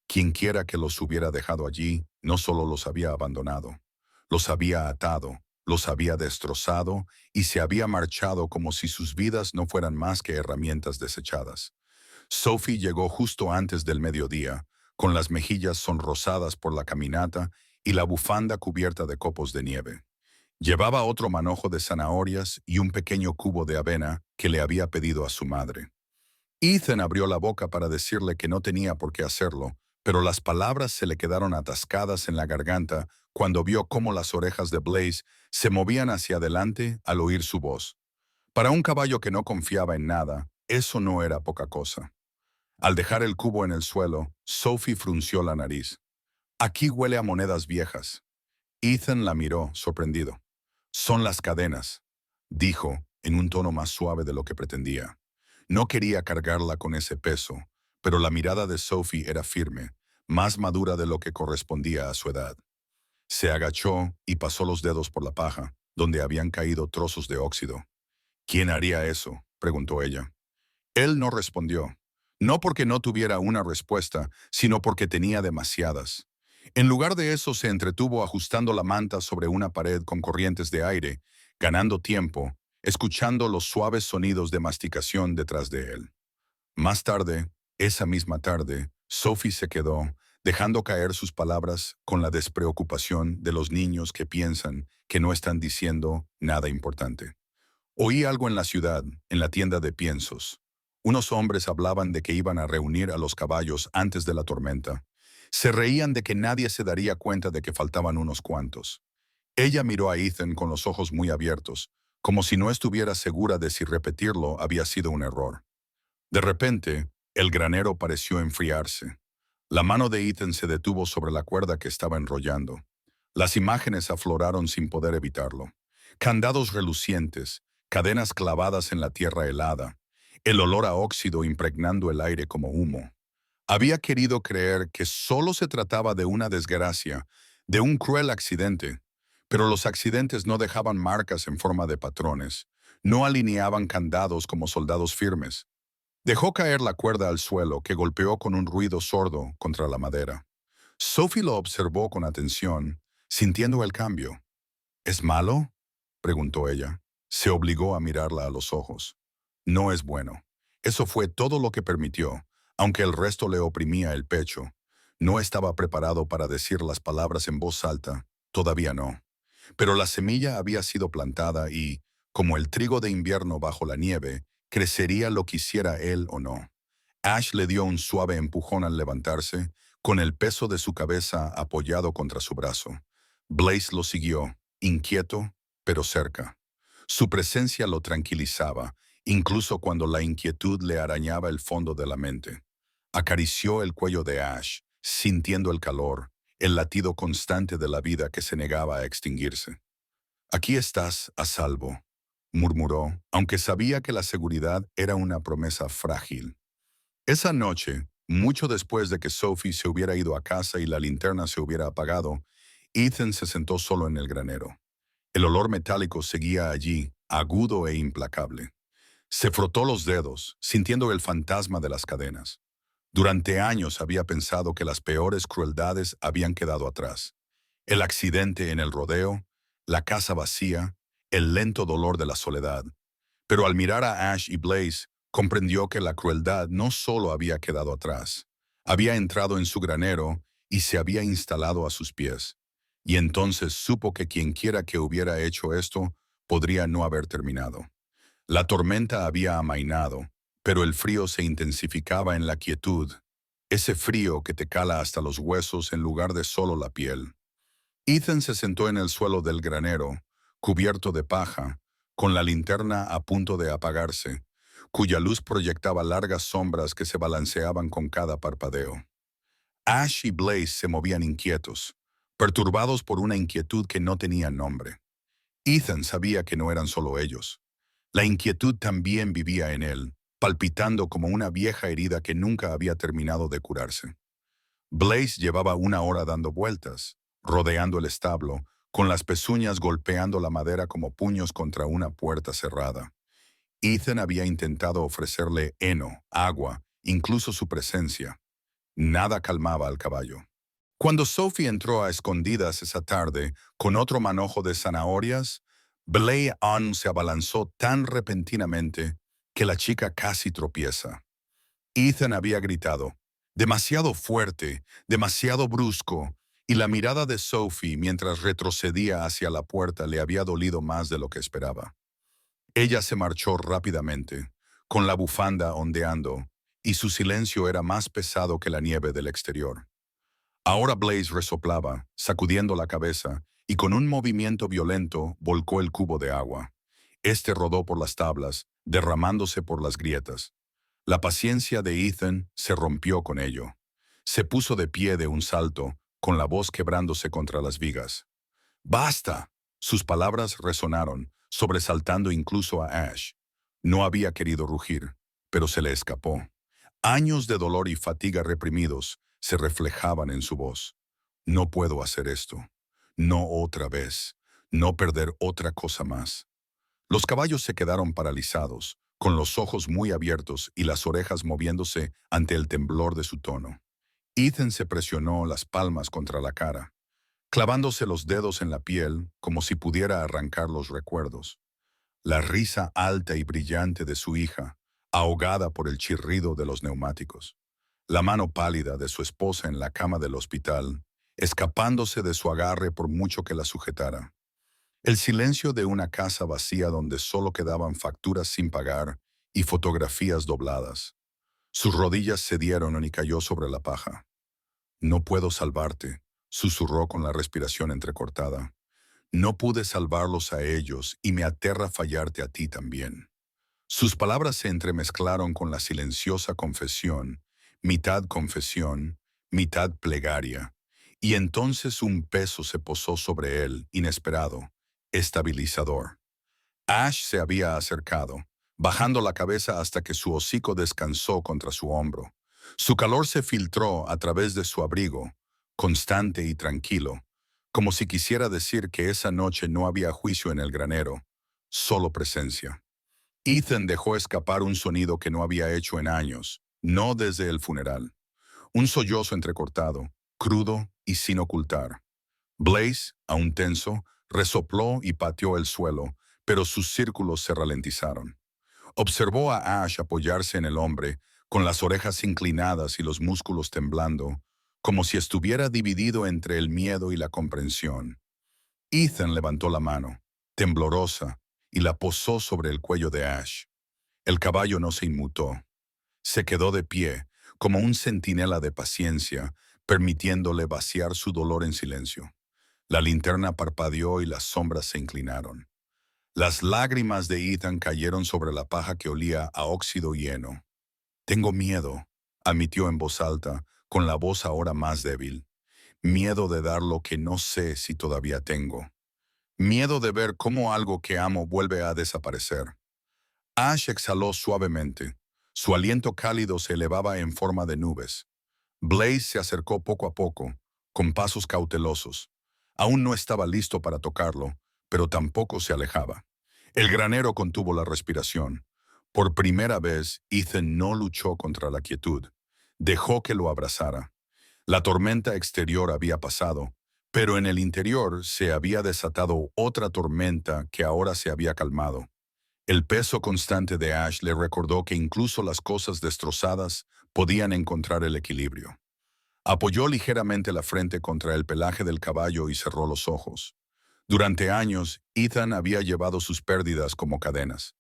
Quienquiera que los hubiera dejado allí, no solo los había abandonado, los había atado, los había destrozado y se había marchado como si sus vidas no fueran más que herramientas desechadas. Sophie llegó justo antes del mediodía, con las mejillas sonrosadas por la caminata y la bufanda cubierta de copos de nieve. Llevaba otro manojo de zanahorias y un pequeño cubo de avena que le había pedido a su madre. Ethan abrió la boca para decirle que no tenía por qué hacerlo, pero las palabras se le quedaron atascadas en la garganta cuando vio cómo las orejas de Blaze se movían hacia adelante al oír su voz. Para un caballo que no confiaba en nada, eso no era poca cosa. Al dejar el cubo en el suelo, Sophie frunció la nariz. «Aquí huele a monedas viejas». Ethan la miró, sorprendido. «Son las cadenas», dijo, en un tono más suave de lo que pretendía. No quería cargarla con ese peso, pero la mirada de Sophie era firme, más madura de lo que correspondía a su edad. Se agachó y pasó los dedos por la paja, donde habían caído trozos de óxido. «¿Quién haría eso?», preguntó ella. Él no respondió. No porque no tuviera una respuesta, sino porque tenía demasiadas. En lugar de eso se entretuvo ajustando la manta sobre una pared con corrientes de aire, ganando tiempo, escuchando los suaves sonidos de masticación detrás de él. Más tarde, esa misma tarde, Sophie se quedó, dejando caer sus palabras con la despreocupación de los niños que piensan que no están diciendo nada importante. Oí algo en la ciudad, en la tienda de piensos. Unos hombres hablaban de que iban a reunir a los caballos antes de la tormenta. Se reían de que nadie se daría cuenta de que faltaban unos cuantos. Ella miró a Ethan con los ojos muy abiertos, como si no estuviera segura de si repetirlo había sido un error. De repente, el granero pareció enfriarse. La mano de Ethan se detuvo sobre la cuerda que estaba enrollando. Las imágenes afloraron sin poder evitarlo. Candados relucientes, cadenas clavadas en la tierra helada, el olor a óxido impregnando el aire como humo. Había querido creer que solo se trataba de una desgracia, de un cruel accidente, pero los accidentes no dejaban marcas en forma de patrones, no alineaban candados como soldados firmes. Dejó caer la cuerda al suelo, que golpeó con un ruido sordo contra la madera. Sophie lo observó con atención, sintiendo el cambio. ¿Es malo?, preguntó ella. Se obligó a mirarla a los ojos. No es bueno. Eso fue todo lo que permitió, aunque el resto le oprimía el pecho. No estaba preparado para decir las palabras en voz alta, todavía no. Pero la semilla había sido plantada y, como el trigo de invierno bajo la nieve, crecería lo quisiera él o no. Ash le dio un suave empujón al levantarse, con el peso de su cabeza apoyado contra su brazo. Blaze lo siguió, inquieto, pero cerca. Su presencia lo tranquilizaba, incluso cuando la inquietud le arañaba el fondo de la mente. Acarició el cuello de Ash, sintiendo el calor, el latido constante de la vida que se negaba a extinguirse. «Aquí estás, a salvo», murmuró, aunque sabía que la seguridad era una promesa frágil. Esa noche, mucho después de que Sophie se hubiera ido a casa y la linterna se hubiera apagado, Ethan se sentó solo en el granero. El olor metálico seguía allí, agudo e implacable. Se frotó los dedos, sintiendo el fantasma de las cadenas. Durante años había pensado que las peores crueldades habían quedado atrás. El accidente en el rodeo, la casa vacía, el lento dolor de la soledad. Pero al mirar a Ash y Blaze, comprendió que la crueldad no solo había quedado atrás, había entrado en su granero y se había instalado a sus pies. Y entonces supo que quienquiera que hubiera hecho esto podría no haber terminado. La tormenta había amainado, pero el frío se intensificaba en la quietud, ese frío que te cala hasta los huesos en lugar de solo la piel. Ethan se sentó en el suelo del granero, cubierto de paja, con la linterna a punto de apagarse, cuya luz proyectaba largas sombras que se balanceaban con cada parpadeo. Ash y Blaze se movían inquietos, perturbados por una inquietud que no tenía nombre. Ethan sabía que no eran solo ellos. La inquietud también vivía en él, palpitando como una vieja herida que nunca había terminado de curarse. Blaze llevaba una hora dando vueltas, rodeando el establo, con las pezuñas golpeando la madera como puños contra una puerta cerrada. Ethan había intentado ofrecerle heno, agua, incluso su presencia. Nada calmaba al caballo. Cuando Sophie entró a escondidas esa tarde con otro manojo de zanahorias, Blaze Ann se abalanzó tan repentinamente que la chica casi tropieza. Ethan había gritado, demasiado fuerte, demasiado brusco, y la mirada de Sophie mientras retrocedía hacia la puerta le había dolido más de lo que esperaba. Ella se marchó rápidamente, con la bufanda ondeando, y su silencio era más pesado que la nieve del exterior. Ahora Blaze resoplaba, sacudiendo la cabeza, y con un movimiento violento volcó el cubo de agua. Este rodó por las tablas, derramándose por las grietas. La paciencia de Ethan se rompió con ello. Se puso de pie de un salto, con la voz quebrándose contra las vigas. ¡Basta! Sus palabras resonaron, sobresaltando incluso a Ash. No había querido rugir, pero se le escapó. Años de dolor y fatiga reprimidos se reflejaban en su voz. No puedo hacer esto. No otra vez. No perder otra cosa más. Los caballos se quedaron paralizados, con los ojos muy abiertos y las orejas moviéndose ante el temblor de su tono. Ethan se presionó las palmas contra la cara, clavándose los dedos en la piel como si pudiera arrancar los recuerdos. la risa alta y brillante de su hija, ahogada por el chirrido de los neumáticos, la mano pálida de su esposa en la cama del hospital, escapándose de su agarre por mucho que la sujetara. El silencio de una casa vacía donde solo quedaban facturas sin pagar y fotografías dobladas. Sus rodillas cedieron y cayó sobre la paja. No puedo salvarte, susurró con la respiración entrecortada. No pude salvarlos a ellos y me aterra fallarte a ti también. Sus palabras se entremezclaron con la silenciosa confesión, mitad plegaria, y entonces un peso se posó sobre él, inesperado, estabilizador. Ash se había acercado, bajando la cabeza hasta que su hocico descansó contra su hombro. Su calor se filtró a través de su abrigo, constante y tranquilo, como si quisiera decir que esa noche no había juicio en el granero, solo presencia. Ethan dejó escapar un sonido que no había hecho en años, no desde el funeral. Un sollozo entrecortado, crudo y sin ocultar. Blaze, aún tenso, resopló y pateó el suelo, pero sus círculos se ralentizaron. Observó a Ash apoyarse en el hombre, con las orejas inclinadas y los músculos temblando, como si estuviera dividido entre el miedo y la comprensión. Ethan levantó la mano, temblorosa, y la posó sobre el cuello de Ash. El caballo no se inmutó. Se quedó de pie, como un centinela de paciencia, permitiéndole vaciar su dolor en silencio. La linterna parpadeó y las sombras se inclinaron. Las lágrimas de Ethan cayeron sobre la paja que olía a óxido y heno. Tengo miedo, admitió en voz alta, con la voz ahora más débil. Miedo de dar lo que no sé si todavía tengo. Miedo de ver cómo algo que amo vuelve a desaparecer. Ash exhaló suavemente. Su aliento cálido se elevaba en forma de nubes. Blaze se acercó poco a poco, con pasos cautelosos. Aún no estaba listo para tocarlo, pero tampoco se alejaba. El granero contuvo la respiración. Por primera vez, Ethan no luchó contra la quietud. Dejó que lo abrazara. La tormenta exterior había pasado, pero en el interior se había desatado otra tormenta que ahora se había calmado. El peso constante de Ash le recordó que incluso las cosas destrozadas podían encontrar el equilibrio. Apoyó ligeramente la frente contra el pelaje del caballo y cerró los ojos. Durante años, Ethan había llevado sus pérdidas como cadenas.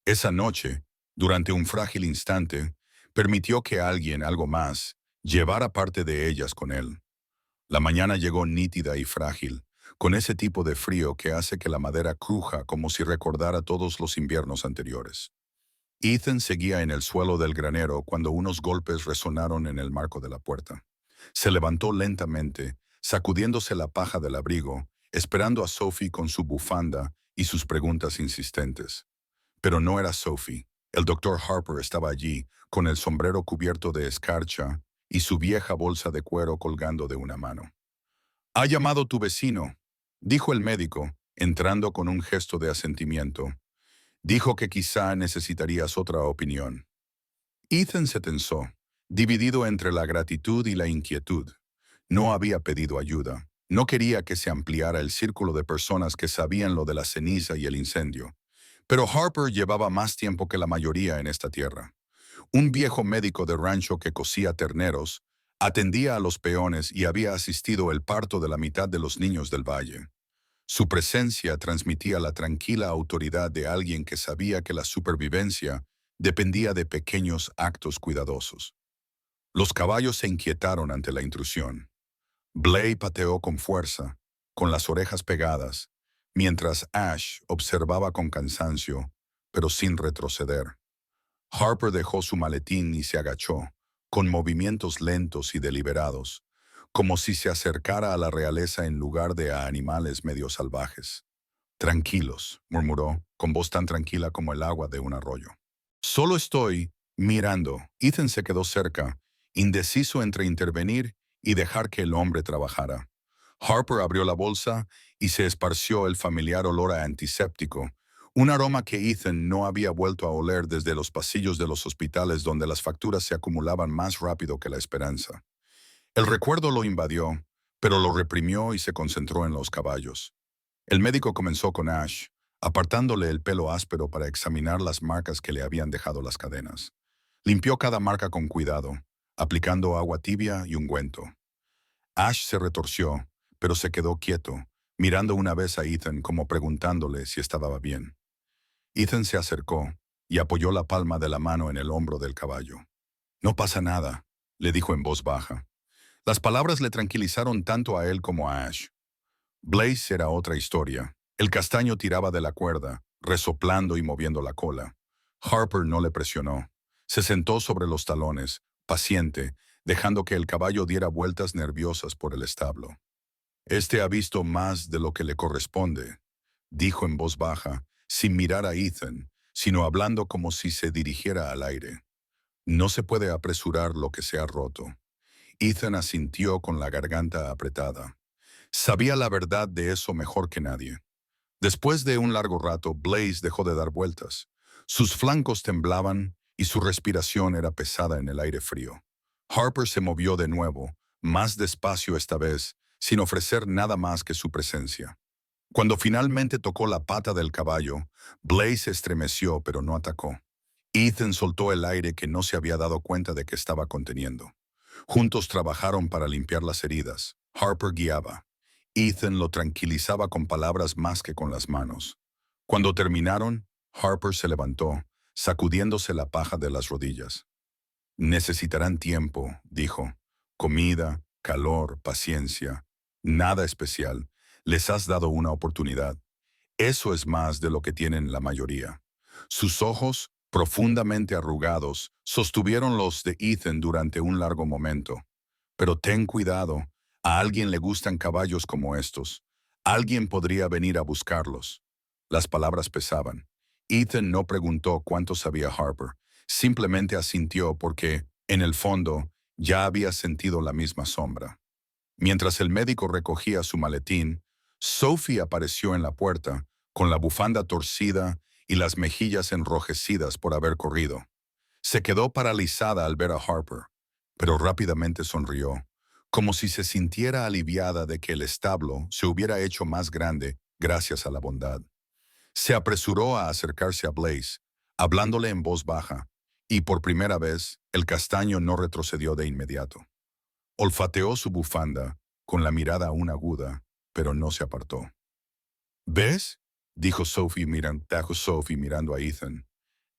Esa noche, durante un frágil instante, permitió que alguien, algo más, llevara parte de ellas con él. La mañana llegó nítida y frágil, con ese tipo de frío que hace que la madera cruja como si recordara todos los inviernos anteriores. Ethan seguía en el suelo del granero cuando unos golpes resonaron en el marco de la puerta. Se levantó lentamente, sacudiéndose la paja del abrigo, esperando a Sophie con su bufanda y sus preguntas insistentes. Pero no era Sophie. El doctor Harper estaba allí, con el sombrero cubierto de escarcha y su vieja bolsa de cuero colgando de una mano. «Ha llamado tu vecino», dijo el médico, entrando con un gesto de asentimiento. «Dijo que quizá necesitarías otra opinión». Ethan se tensó, dividido entre la gratitud y la inquietud. No había pedido ayuda. No quería que se ampliara el círculo de personas que sabían lo de la ceniza y el incendio. Pero Harper llevaba más tiempo que la mayoría en esta tierra. Un viejo médico de rancho que cosía terneros, atendía a los peones y había asistido el parto de la mitad de los niños del valle. Su presencia transmitía la tranquila autoridad de alguien que sabía que la supervivencia dependía de pequeños actos cuidadosos. Los caballos se inquietaron ante la intrusión. Blay pateó con fuerza, con las orejas pegadas, mientras Ash observaba con cansancio, pero sin retroceder. Harper dejó su maletín y se agachó, con movimientos lentos y deliberados, como si se acercara a la realeza en lugar de a animales medio salvajes. «Tranquilos», murmuró, con voz tan tranquila como el agua de un arroyo. «Solo estoy mirando». Ethan se quedó cerca, indeciso entre intervenir y dejar que el hombre trabajara. Harper abrió la bolsa y se esparció el familiar olor a antiséptico, un aroma que Ethan no había vuelto a oler desde los pasillos de los hospitales donde las facturas se acumulaban más rápido que la esperanza. El recuerdo lo invadió, pero lo reprimió y se concentró en los caballos. El médico comenzó con Ash, apartándole el pelo áspero para examinar las marcas que le habían dejado las cadenas. Limpió cada marca con cuidado, aplicando agua tibia y ungüento. Ash se retorció, pero se quedó quieto, mirando una vez a Ethan como preguntándole si estaba bien. Ethan se acercó y apoyó la palma de la mano en el hombro del caballo. «No pasa nada», le dijo en voz baja. Las palabras le tranquilizaron tanto a él como a Ash. Blaze era otra historia. El castaño tiraba de la cuerda, resoplando y moviendo la cola. Harper no le presionó. Se sentó sobre los talones, paciente, dejando que el caballo diera vueltas nerviosas por el establo. «Este ha visto más de lo que le corresponde», dijo en voz baja, sin mirar a Ethan, sino hablando como si se dirigiera al aire. «No se puede apresurar lo que se ha roto». Ethan asintió con la garganta apretada. Sabía la verdad de eso mejor que nadie. Después de un largo rato, Blaze dejó de dar vueltas. Sus flancos temblaban y su respiración era pesada en el aire frío. Harper se movió de nuevo, más despacio esta vez, sin ofrecer nada más que su presencia. Cuando finalmente tocó la pata del caballo, Blaze estremeció pero no atacó. Ethan soltó el aire que no se había dado cuenta de que estaba conteniendo. Juntos trabajaron para limpiar las heridas. Harper guiaba. Ethan lo tranquilizaba con palabras más que con las manos. Cuando terminaron, Harper se levantó, sacudiéndose la paja de las rodillas. «Necesitarán tiempo», dijo. «Comida, calor, paciencia. Nada especial. Les has dado una oportunidad. Eso es más de lo que tienen la mayoría». Sus ojos, profundamente arrugados, sostuvieron los de Ethan durante un largo momento. «Pero ten cuidado. A alguien le gustan caballos como estos. Alguien podría venir a buscarlos». Las palabras pesaban. Ethan no preguntó cuánto sabía Harper. Simplemente asintió porque, en el fondo, ya había sentido la misma sombra. Mientras el médico recogía su maletín, Sophie apareció en la puerta, con la bufanda torcida y las mejillas enrojecidas por haber corrido. Se quedó paralizada al ver a Harper, pero rápidamente sonrió, como si se sintiera aliviada de que el establo se hubiera hecho más grande gracias a la bondad. Se apresuró a acercarse a Blaze, hablándole en voz baja, y por primera vez el castaño no retrocedió de inmediato. Olfateó su bufanda, con la mirada aún aguda, pero no se apartó. «¿Ves?», dijo Sophie mirando a Ethan.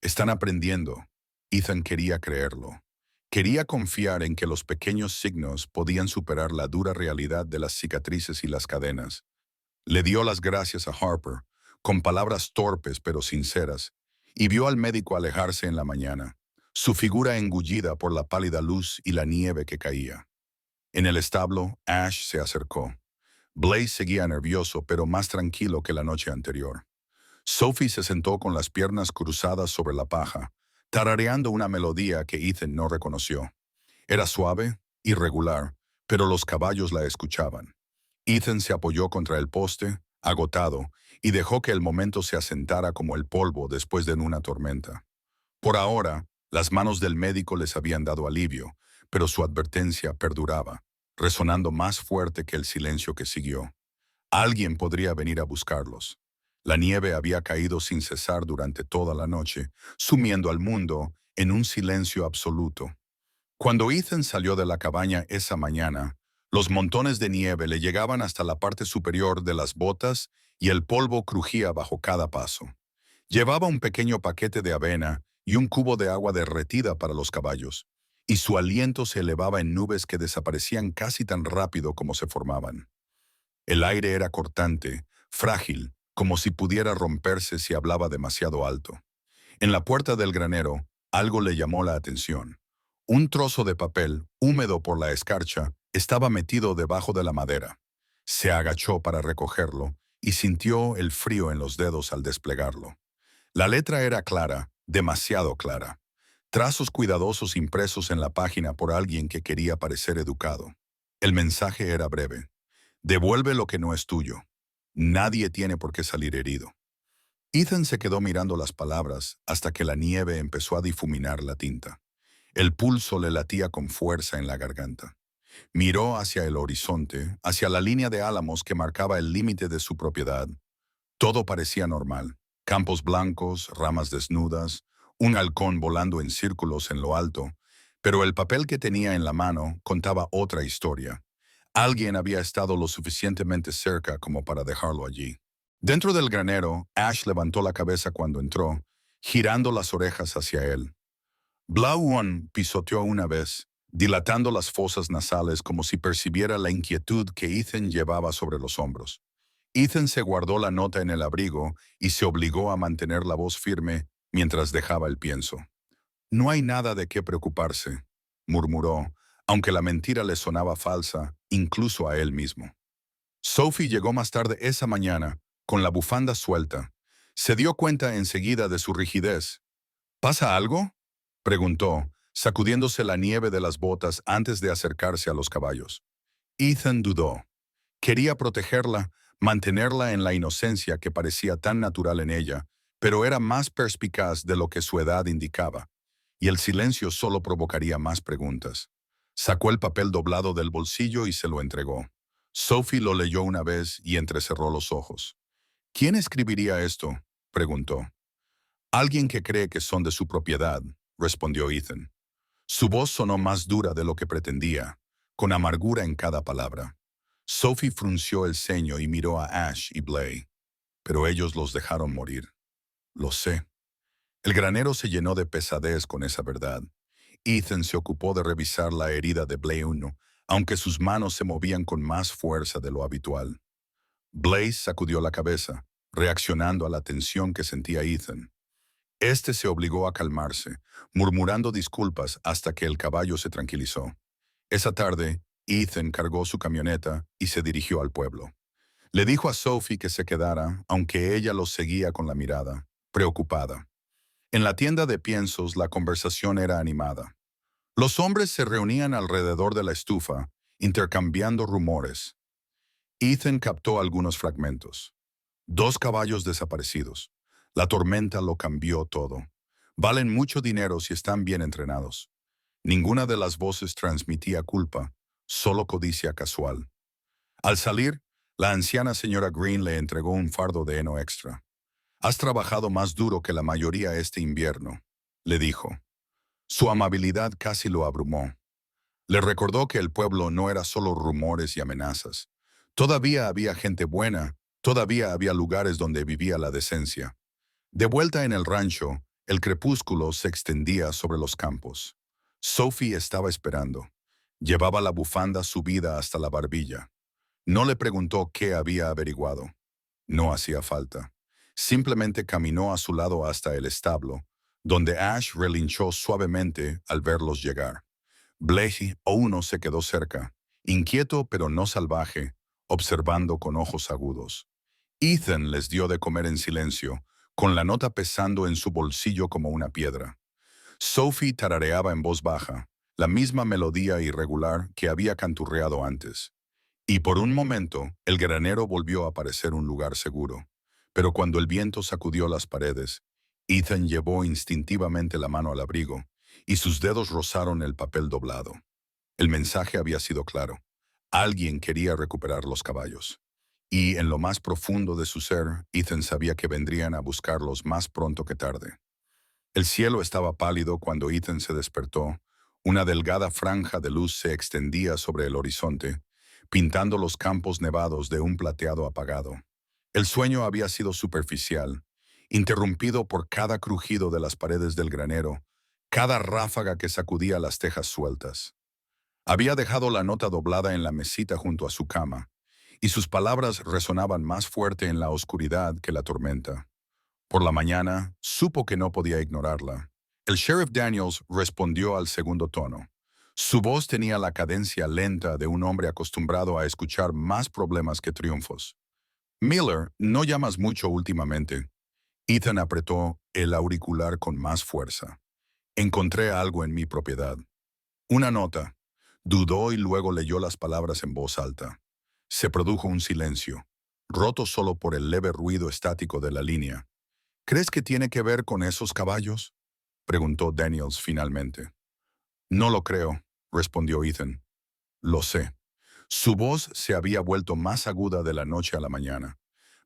«Están aprendiendo». Ethan quería creerlo. Quería confiar en que los pequeños signos podían superar la dura realidad de las cicatrices y las cadenas. Le dio las gracias a Harper, con palabras torpes pero sinceras, y vio al médico alejarse en la mañana, su figura engullida por la pálida luz y la nieve que caía. En el establo, Ash se acercó. Blaze seguía nervioso pero más tranquilo que la noche anterior. Sophie se sentó con las piernas cruzadas sobre la paja, tarareando una melodía que Ethan no reconoció. Era suave, irregular, pero los caballos la escuchaban. Ethan se apoyó contra el poste, agotado, y dejó que el momento se asentara como el polvo después de una tormenta. Por ahora, las manos del médico les habían dado alivio, pero su advertencia perduraba, resonando más fuerte que el silencio que siguió. Alguien podría venir a buscarlos. La nieve había caído sin cesar durante toda la noche, sumiendo al mundo en un silencio absoluto. Cuando Ethan salió de la cabaña esa mañana, los montones de nieve le llegaban hasta la parte superior de las botas y el polvo crujía bajo cada paso. Llevaba un pequeño paquete de avena y un cubo de agua derretida para los caballos, y su aliento se elevaba en nubes que desaparecían casi tan rápido como se formaban. El aire era cortante, frágil, como si pudiera romperse si hablaba demasiado alto. En la puerta del granero, algo le llamó la atención. Un trozo de papel, húmedo por la escarcha, estaba metido debajo de la madera. Se agachó para recogerlo y sintió el frío en los dedos al desplegarlo. La letra era clara, demasiado clara. Trazos cuidadosos impresos en la página por alguien que quería parecer educado. El mensaje era breve. «Devuelve lo que no es tuyo. Nadie tiene por qué salir herido». Ethan se quedó mirando las palabras hasta que la nieve empezó a difuminar la tinta. El pulso le latía con fuerza en la garganta. Miró hacia el horizonte, hacia la línea de álamos que marcaba el límite de su propiedad. Todo parecía normal. Campos blancos, ramas desnudas, un halcón volando en círculos en lo alto, pero el papel que tenía en la mano contaba otra historia. Alguien había estado lo suficientemente cerca como para dejarlo allí. Dentro del granero, Ash levantó la cabeza cuando entró, girando las orejas hacia él. Blau One pisoteó una vez, dilatando las fosas nasales como si percibiera la inquietud que Ethan llevaba sobre los hombros. Ethan se guardó la nota en el abrigo y se obligó a mantener la voz firme mientras dejaba el pienso. No hay nada de qué preocuparse, murmuró, aunque la mentira le sonaba falsa, incluso a él mismo. Sophie llegó más tarde esa mañana, con la bufanda suelta. Se dio cuenta enseguida de su rigidez. ¿Pasa algo?, preguntó, sacudiéndose la nieve de las botas antes de acercarse a los caballos. Ethan dudó. Quería protegerla, mantenerla en la inocencia que parecía tan natural en ella, pero era más perspicaz de lo que su edad indicaba, y el silencio solo provocaría más preguntas. Sacó el papel doblado del bolsillo y se lo entregó. Sophie lo leyó una vez y entrecerró los ojos. ¿Quién escribiría esto?, preguntó. Alguien que cree que son de su propiedad, respondió Ethan. Su voz sonó más dura de lo que pretendía, con amargura en cada palabra. Sophie frunció el ceño y miró a Ash y Blay. Pero ellos los dejaron morir. Lo sé. El granero se llenó de pesadez con esa verdad. Ethan se ocupó de revisar la herida de Blay 1, aunque sus manos se movían con más fuerza de lo habitual. Blaze sacudió la cabeza, reaccionando a la tensión que sentía Ethan. Este se obligó a calmarse, murmurando disculpas hasta que el caballo se tranquilizó. Esa tarde, Ethan cargó su camioneta y se dirigió al pueblo. Le dijo a Sophie que se quedara, aunque ella lo seguía con la mirada, preocupada. En la tienda de piensos la conversación era animada. Los hombres se reunían alrededor de la estufa, intercambiando rumores. Ethan captó algunos fragmentos. 2 caballos desaparecidos. La tormenta lo cambió todo. Valen mucho dinero si están bien entrenados. Ninguna de las voces transmitía culpa, solo codicia casual. Al salir, la anciana señora Green le entregó un fardo de heno extra. «Has trabajado más duro que la mayoría este invierno», le dijo. Su amabilidad casi lo abrumó. Le recordó que el pueblo no era solo rumores y amenazas. Todavía había gente buena, todavía había lugares donde vivía la decencia. De vuelta en el rancho, el crepúsculo se extendía sobre los campos. Sophie estaba esperando. Llevaba la bufanda subida hasta la barbilla. No le preguntó qué había averiguado. No hacía falta. Simplemente caminó a su lado hasta el establo, donde Ash relinchó suavemente al verlos llegar. Blake aún se quedó cerca, inquieto pero no salvaje, observando con ojos agudos. Ethan les dio de comer en silencio, con la nota pesando en su bolsillo como una piedra. Sophie tarareaba en voz baja, la misma melodía irregular que había canturreado antes. Y por un momento, el granero volvió a parecer un lugar seguro. Pero cuando el viento sacudió las paredes, Ethan llevó instintivamente la mano al abrigo, y sus dedos rozaron el papel doblado. El mensaje había sido claro. Alguien quería recuperar los caballos. Y en lo más profundo de su ser, Ethan sabía que vendrían a buscarlos más pronto que tarde. El cielo estaba pálido cuando Ethan se despertó. Una delgada franja de luz se extendía sobre el horizonte, pintando los campos nevados de un plateado apagado. El sueño había sido superficial, interrumpido por cada crujido de las paredes del granero, cada ráfaga que sacudía las tejas sueltas. Había dejado la nota doblada en la mesita junto a su cama, y sus palabras resonaban más fuerte en la oscuridad que la tormenta. Por la mañana, supo que no podía ignorarla. El sheriff Daniels respondió al segundo tono. Su voz tenía la cadencia lenta de un hombre acostumbrado a escuchar más problemas que triunfos. «Miller, no llamas mucho últimamente». Ethan apretó el auricular con más fuerza. «Encontré algo en mi propiedad». «Una nota». Dudó y luego leyó las palabras en voz alta. Se produjo un silencio, roto solo por el leve ruido estático de la línea. «¿Crees que tiene que ver con esos caballos?», preguntó Daniels finalmente. «No lo creo», respondió Ethan. «Lo sé». Su voz se había vuelto más aguda de la noche a la mañana.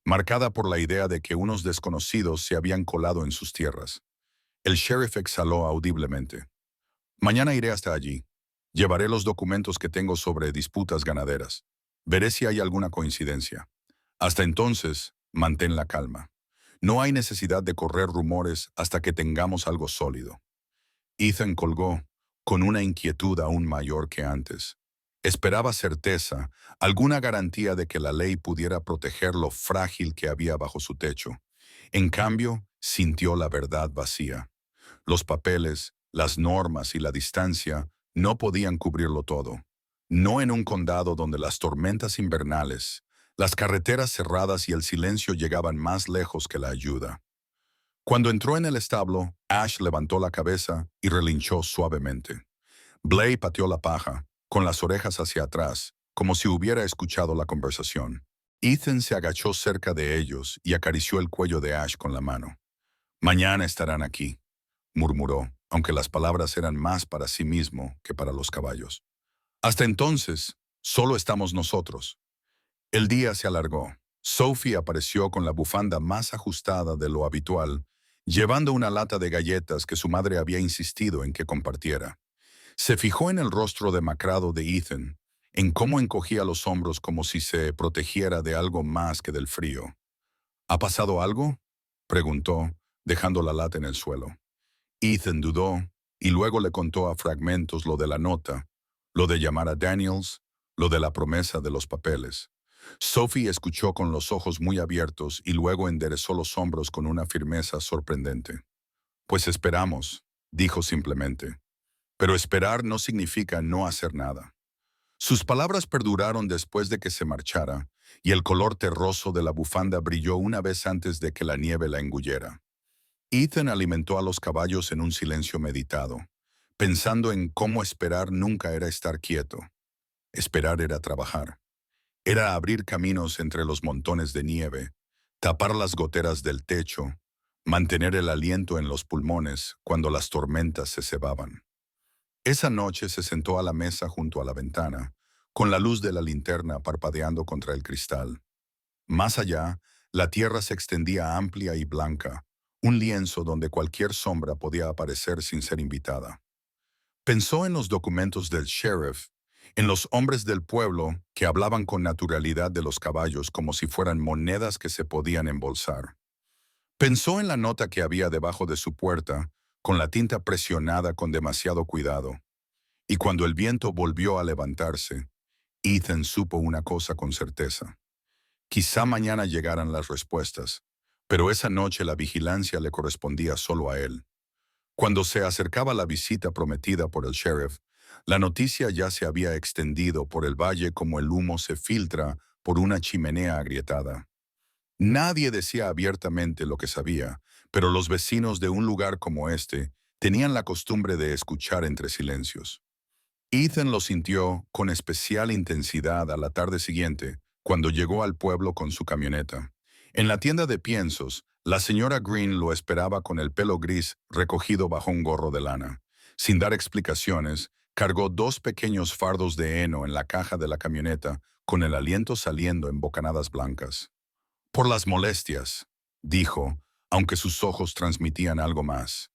marcada por la idea de que unos desconocidos se habían colado en sus tierras. El sheriff exhaló audiblemente. Mañana iré hasta allí. Llevaré los documentos que tengo sobre disputas ganaderas. Veré si hay alguna coincidencia. Hasta entonces, mantén la calma. No hay necesidad de correr rumores hasta que tengamos algo sólido. Ethan colgó, con una inquietud aún mayor que antes. Esperaba certeza, alguna garantía de que la ley pudiera proteger lo frágil que había bajo su techo. En cambio, sintió la verdad vacía. Los papeles, las normas y la distancia no podían cubrirlo todo. No en un condado donde las tormentas invernales, las carreteras cerradas y el silencio llegaban más lejos que la ayuda. Cuando entró en el establo, Ash levantó la cabeza y relinchó suavemente. Blake pateó la paja, con las orejas hacia atrás, como si hubiera escuchado la conversación. Ethan se agachó cerca de ellos y acarició el cuello de Ash con la mano. «Mañana estarán aquí», murmuró, aunque las palabras eran más para sí mismo que para los caballos. «Hasta entonces, solo estamos nosotros». El día se alargó. Sophie apareció con la bufanda más ajustada de lo habitual, llevando una lata de galletas que su madre había insistido en que compartiera. Se fijó en el rostro demacrado de Ethan, en cómo encogía los hombros como si se protegiera de algo más que del frío. «¿Ha pasado algo?», preguntó, dejando la lata en el suelo. Ethan dudó y luego le contó a fragmentos lo de la nota, lo de llamar a Daniels, lo de la promesa de los papeles. Sophie escuchó con los ojos muy abiertos y luego enderezó los hombros con una firmeza sorprendente. «Pues esperamos», dijo simplemente. Pero esperar no significa no hacer nada. Sus palabras perduraron después de que se marchara, y el color terroso de la bufanda brilló una vez antes de que la nieve la engullera. Ethan alimentó a los caballos en un silencio meditado, pensando en cómo esperar nunca era estar quieto. Esperar era trabajar. Era abrir caminos entre los montones de nieve, tapar las goteras del techo, mantener el aliento en los pulmones cuando las tormentas se cebaban. Esa noche se sentó a la mesa junto a la ventana, con la luz de la linterna parpadeando contra el cristal. Más allá, la tierra se extendía amplia y blanca, un lienzo donde cualquier sombra podía aparecer sin ser invitada. Pensó en los documentos del sheriff, en los hombres del pueblo que hablaban con naturalidad de los caballos como si fueran monedas que se podían embolsar. Pensó en la nota que había debajo de su puerta, con la tinta presionada con demasiado cuidado. Y cuando el viento volvió a levantarse, Ethan supo una cosa con certeza. Quizá mañana llegaran las respuestas, pero esa noche la vigilancia le correspondía solo a él. Cuando se acercaba la visita prometida por el sheriff, la noticia ya se había extendido por el valle como el humo se filtra por una chimenea agrietada. Nadie decía abiertamente lo que sabía, pero los vecinos de un lugar como este tenían la costumbre de escuchar entre silencios. Ethan lo sintió con especial intensidad a la tarde siguiente, cuando llegó al pueblo con su camioneta. En la tienda de piensos, la señora Green lo esperaba con el pelo gris recogido bajo un gorro de lana. Sin dar explicaciones, cargó 2 pequeños fardos de heno en la caja de la camioneta, con el aliento saliendo en bocanadas blancas. «Por las molestias», dijo, aunque sus ojos transmitían algo más.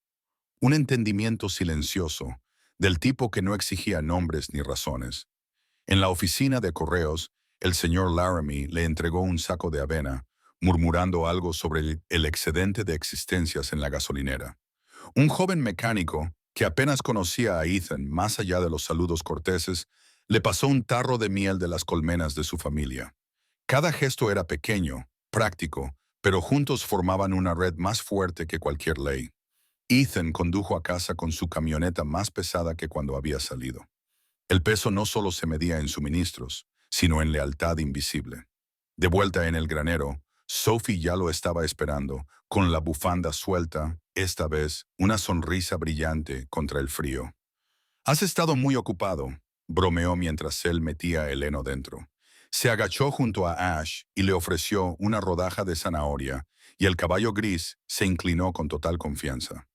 Un entendimiento silencioso, del tipo que no exigía nombres ni razones. En la oficina de correos, el señor Laramie le entregó un saco de avena, murmurando algo sobre el excedente de existencias en la gasolinera. Un joven mecánico, que apenas conocía a Ethan más allá de los saludos corteses, le pasó un tarro de miel de las colmenas de su familia. Cada gesto era pequeño, práctico, pero juntos formaban una red más fuerte que cualquier ley. Ethan condujo a casa con su camioneta más pesada que cuando había salido. El peso no solo se medía en suministros, sino en lealtad invisible. De vuelta en el granero, Sophie ya lo estaba esperando, con la bufanda suelta, esta vez una sonrisa brillante contra el frío. «Has estado muy ocupado», bromeó mientras él metía el heno dentro. Se agachó junto a Ash y le ofreció una rodaja de zanahoria, y el caballo gris se inclinó con total confianza.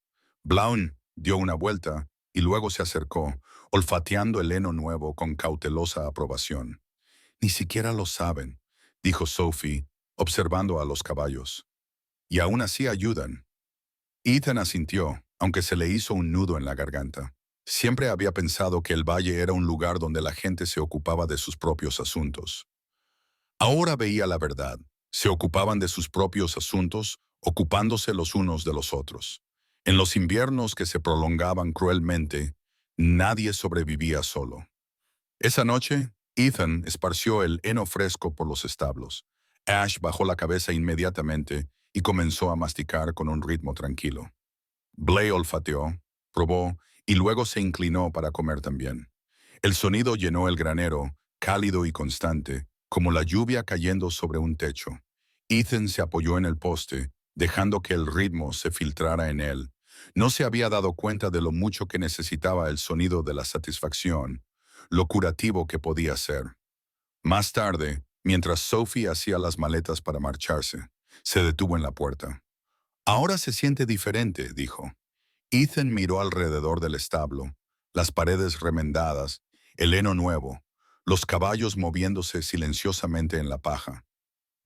Blount dio una vuelta y luego se acercó, olfateando el heno nuevo con cautelosa aprobación. «Ni siquiera lo saben», dijo Sophie, observando a los caballos. Y aún así ayudan. Ethan asintió, aunque se le hizo un nudo en la garganta. Siempre había pensado que el valle era un lugar donde la gente se ocupaba de sus propios asuntos. Ahora veía la verdad. Se ocupaban de sus propios asuntos, ocupándose los unos de los otros. En los inviernos que se prolongaban cruelmente, nadie sobrevivía solo. Esa noche, Ethan esparció el heno fresco por los establos. Ash bajó la cabeza inmediatamente y comenzó a masticar con un ritmo tranquilo. Blay olfateó, probó y luego se inclinó para comer también. El sonido llenó el granero, cálido y constante, como la lluvia cayendo sobre un techo. Ethan se apoyó en el poste, dejando que el ritmo se filtrara en él. No se había dado cuenta de lo mucho que necesitaba el sonido de la satisfacción, lo curativo que podía ser. Más tarde, mientras Sophie hacía las maletas para marcharse, se detuvo en la puerta. Ahora se siente diferente, dijo. Ethan miró alrededor del establo, las paredes remendadas, el heno nuevo, los caballos moviéndose silenciosamente en la paja.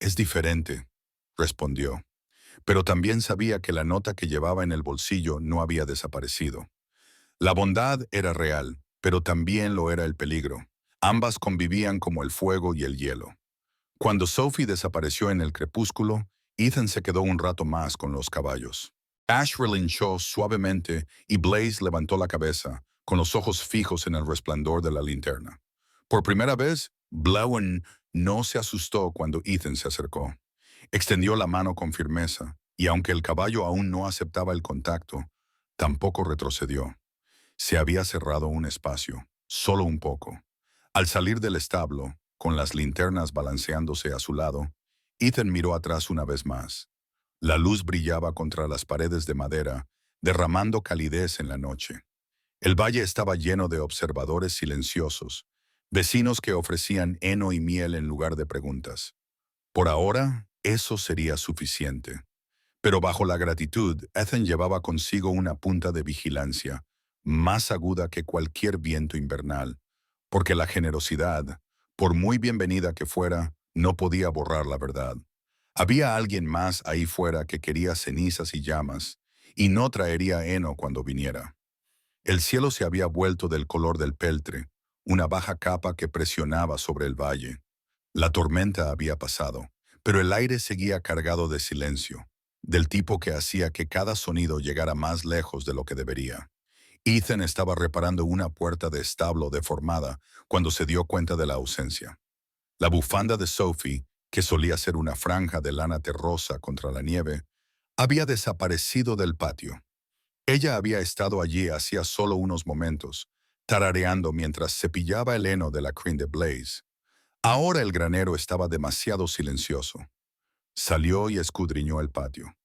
Es diferente, respondió, pero también sabía que la nota que llevaba en el bolsillo no había desaparecido. La bondad era real, pero también lo era el peligro. Ambas convivían como el fuego y el hielo. Cuando Sophie desapareció en el crepúsculo, Ethan se quedó un rato más con los caballos. Ash relinchó suavemente y Blaze levantó la cabeza, con los ojos fijos en el resplandor de la linterna. Por primera vez, Blauen no se asustó cuando Ethan se acercó. Extendió la mano con firmeza, y aunque el caballo aún no aceptaba el contacto, tampoco retrocedió. Se había cerrado un espacio, solo un poco. Al salir del establo, con las linternas balanceándose a su lado, Ethan miró atrás una vez más. La luz brillaba contra las paredes de madera, derramando calidez en la noche. El valle estaba lleno de observadores silenciosos, vecinos que ofrecían heno y miel en lugar de preguntas. Por ahora, eso sería suficiente. Pero bajo la gratitud, Ethan llevaba consigo una punta de vigilancia, más aguda que cualquier viento invernal, porque la generosidad, por muy bienvenida que fuera, no podía borrar la verdad. Había alguien más ahí fuera que quería cenizas y llamas, y no traería heno cuando viniera. El cielo se había vuelto del color del peltre, una baja capa que presionaba sobre el valle. La tormenta había pasado, pero el aire seguía cargado de silencio, del tipo que hacía que cada sonido llegara más lejos de lo que debería. Ethan estaba reparando una puerta de establo deformada cuando se dio cuenta de la ausencia. La bufanda de Sophie, que solía ser una franja de lana terrosa contra la nieve, había desaparecido del patio. Ella había estado allí hacía solo unos momentos, tarareando mientras cepillaba el heno de la crin de Blaze. Ahora el granero estaba demasiado silencioso. Salió y escudriñó el patio.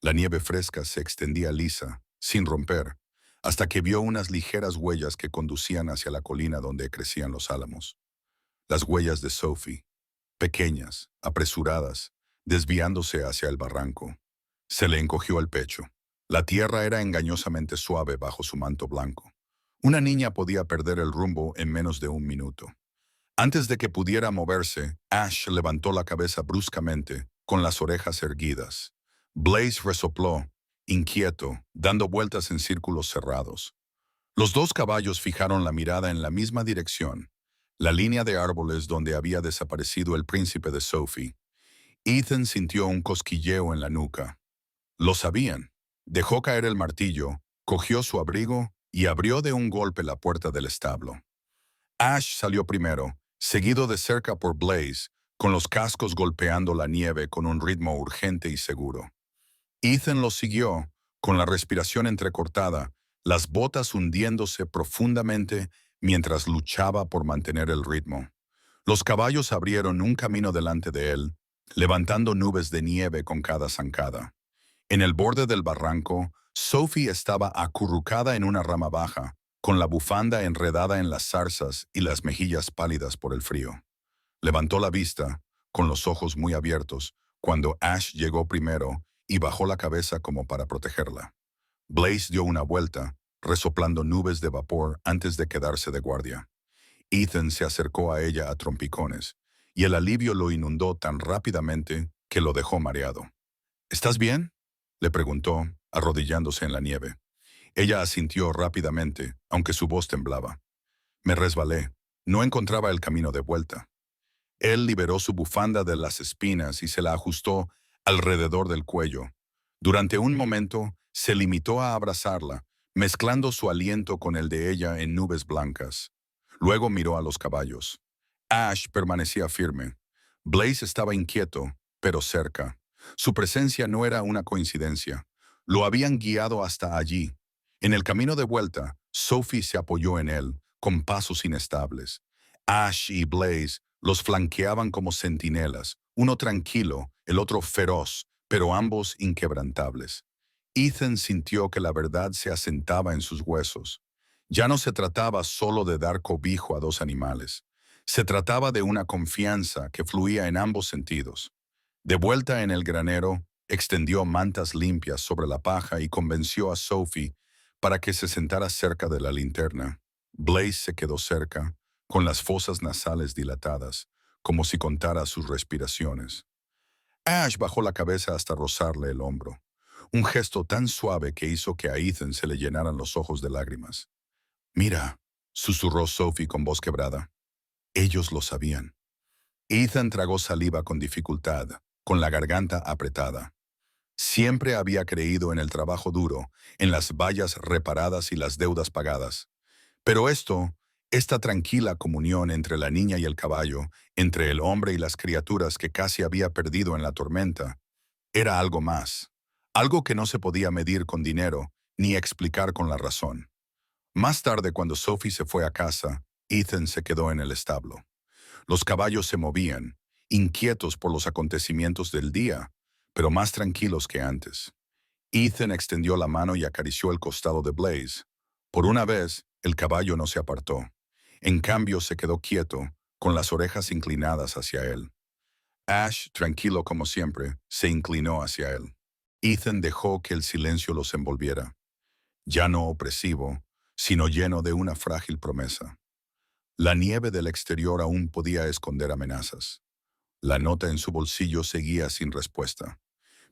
La nieve fresca se extendía lisa, sin romper, hasta que vio unas ligeras huellas que conducían hacia la colina donde crecían los álamos. Las huellas de Sophie, pequeñas, apresuradas, desviándose hacia el barranco. Se le encogió el pecho. La tierra era engañosamente suave bajo su manto blanco. Una niña podía perder el rumbo en menos de un minuto. Antes de que pudiera moverse, Ash levantó la cabeza bruscamente, con las orejas erguidas. Blaze resopló, inquieto, dando vueltas en círculos cerrados. Los dos caballos fijaron la mirada en la misma dirección, la línea de árboles donde había desaparecido el príncipe de Sophie. Ethan sintió un cosquilleo en la nuca. Lo sabían. Dejó caer el martillo, cogió su abrigo y abrió de un golpe la puerta del establo. Ash salió primero, seguido de cerca por Blaze, con los cascos golpeando la nieve con un ritmo urgente y seguro. Ethan lo siguió, con la respiración entrecortada, las botas hundiéndose profundamente mientras luchaba por mantener el ritmo. Los caballos abrieron un camino delante de él, levantando nubes de nieve con cada zancada. En el borde del barranco, Sophie estaba acurrucada en una rama baja, con la bufanda enredada en las zarzas y las mejillas pálidas por el frío. Levantó la vista, con los ojos muy abiertos, cuando Ash llegó primero y bajó la cabeza como para protegerla. Blaze dio una vuelta, resoplando nubes de vapor antes de quedarse de guardia. Ethan se acercó a ella a trompicones, y el alivio lo inundó tan rápidamente que lo dejó mareado. ¿Estás bien?, le preguntó, arrodillándose en la nieve. Ella asintió rápidamente, aunque su voz temblaba. Me resbalé. No encontraba el camino de vuelta. Él liberó su bufanda de las espinas y se la ajustó alrededor del cuello. Durante un momento, se limitó a abrazarla, mezclando su aliento con el de ella en nubes blancas. Luego miró a los caballos. Ash permanecía firme. Blaze estaba inquieto, pero cerca. Su presencia no era una coincidencia. Lo habían guiado hasta allí. En el camino de vuelta, Sophie se apoyó en él, con pasos inestables. Ash y Blaze los flanqueaban como centinelas, uno tranquilo, el otro feroz, pero ambos inquebrantables. Ethan sintió que la verdad se asentaba en sus huesos. Ya no se trataba solo de dar cobijo a dos animales. Se trataba de una confianza que fluía en ambos sentidos. De vuelta en el granero, extendió mantas limpias sobre la paja y convenció a Sophie para que se sentara cerca de la linterna. Blaze se quedó cerca, con las fosas nasales dilatadas, como si contara sus respiraciones. Ash bajó la cabeza hasta rozarle el hombro, un gesto tan suave que hizo que a Ethan se le llenaran los ojos de lágrimas. «Mira», susurró Sophie con voz quebrada. Ellos lo sabían. Ethan tragó saliva con dificultad, con la garganta apretada. Siempre había creído en el trabajo duro, en las vallas reparadas y las deudas pagadas. Pero esta tranquila comunión entre la niña y el caballo, entre el hombre y las criaturas que casi había perdido en la tormenta, era algo más, algo que no se podía medir con dinero ni explicar con la razón. Más tarde, cuando Sophie se fue a casa, Ethan se quedó en el establo. Los caballos se movían, inquietos por los acontecimientos del día, pero más tranquilos que antes. Ethan extendió la mano y acarició el costado de Blaze. Por una vez, el caballo no se apartó. En cambio, se quedó quieto, con las orejas inclinadas hacia él. Ash, tranquilo como siempre, se inclinó hacia él. Ethan dejó que el silencio los envolviera, ya no opresivo, sino lleno de una frágil promesa. La nieve del exterior aún podía esconder amenazas. La nota en su bolsillo seguía sin respuesta.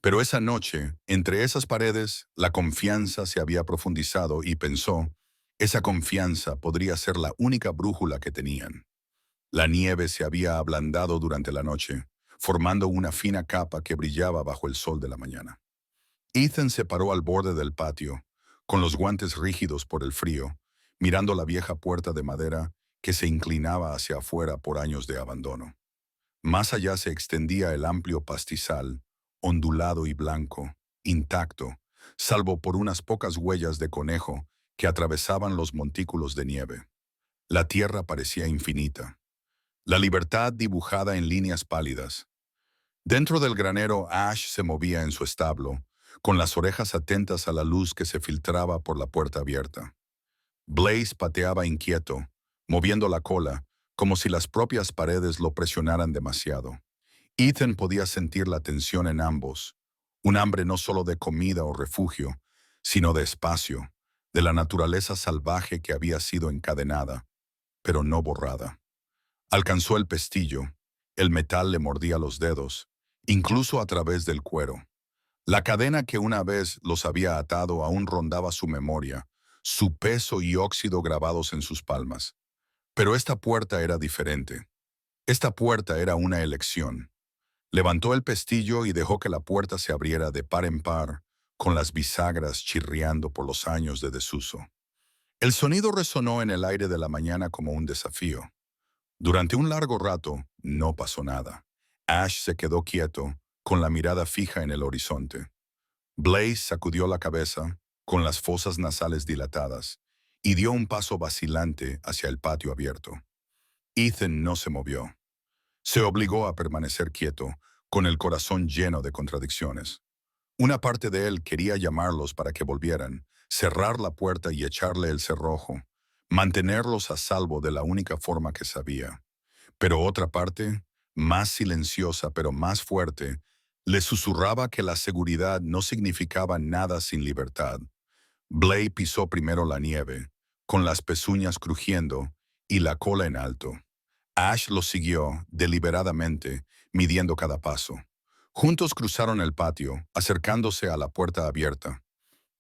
Pero esa noche, entre esas paredes, la confianza se había profundizado y pensó, esa confianza podría ser la única brújula que tenían. La nieve se había ablandado durante la noche, formando una fina capa que brillaba bajo el sol de la mañana. Ethan se paró al borde del patio, con los guantes rígidos por el frío, mirando la vieja puerta de madera que se inclinaba hacia afuera por años de abandono. Más allá se extendía el amplio pastizal, ondulado y blanco, intacto, salvo por unas pocas huellas de conejo que atravesaban los montículos de nieve. La tierra parecía infinita. La libertad dibujada en líneas pálidas. Dentro del granero, Ash se movía en su establo, con las orejas atentas a la luz que se filtraba por la puerta abierta. Blaze pateaba inquieto, moviendo la cola, como si las propias paredes lo presionaran demasiado. Ethan podía sentir la tensión en ambos, un hambre no solo de comida o refugio, sino de espacio, de la naturaleza salvaje que había sido encadenada, pero no borrada. Alcanzó el pestillo, el metal le mordía los dedos, incluso a través del cuero. La cadena que una vez los había atado aún rondaba su memoria, su peso y óxido grabados en sus palmas. Pero esta puerta era diferente. Esta puerta era una elección. Levantó el pestillo y dejó que la puerta se abriera de par en par, con las bisagras chirriando por los años de desuso. El sonido resonó en el aire de la mañana como un desafío. Durante un largo rato, no pasó nada. Ash se quedó quieto, con la mirada fija en el horizonte. Blaze sacudió la cabeza, con las fosas nasales dilatadas, y dio un paso vacilante hacia el patio abierto. Ethan no se movió. Se obligó a permanecer quieto, con el corazón lleno de contradicciones. Una parte de él quería llamarlos para que volvieran, cerrar la puerta y echarle el cerrojo, mantenerlos a salvo de la única forma que sabía. Pero otra parte, más silenciosa pero más fuerte, le susurraba que la seguridad no significaba nada sin libertad. Blaze pisó primero la nieve, con las pezuñas crujiendo y la cola en alto. Ash lo siguió, deliberadamente, midiendo cada paso. Juntos cruzaron el patio, acercándose a la puerta abierta.